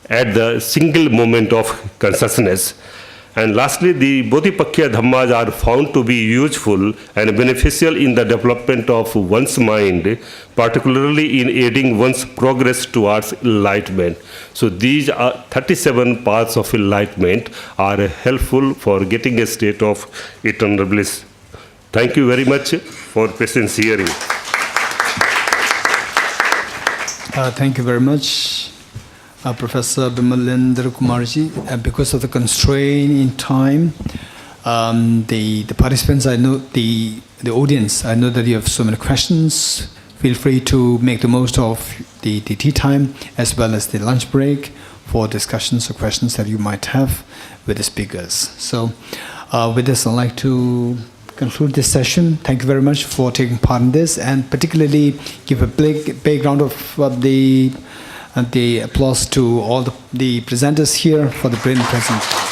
F: at the single moment of consciousness. And lastly, the Bodhipakya Dhammas are found to be useful and beneficial in the development of one's mind, particularly in aiding one's progress towards enlightenment. So these are 37 paths of enlightenment are helpful for getting a state of eternal bliss. Thank you very much for patience hearing.
B: Thank you very much, Professor Bimalendra Kumarji. Because of the constraint in time, the participants, I know, the audience, I know that you have so many questions. Feel free to make the most of the tea time as well as the lunch break for discussions or questions that you might have with the speakers. So with this, I'd like to conclude this session. Thank you very much for taking part in this, and particularly give a big round of the applause to all the presenters here for the brilliant presentation.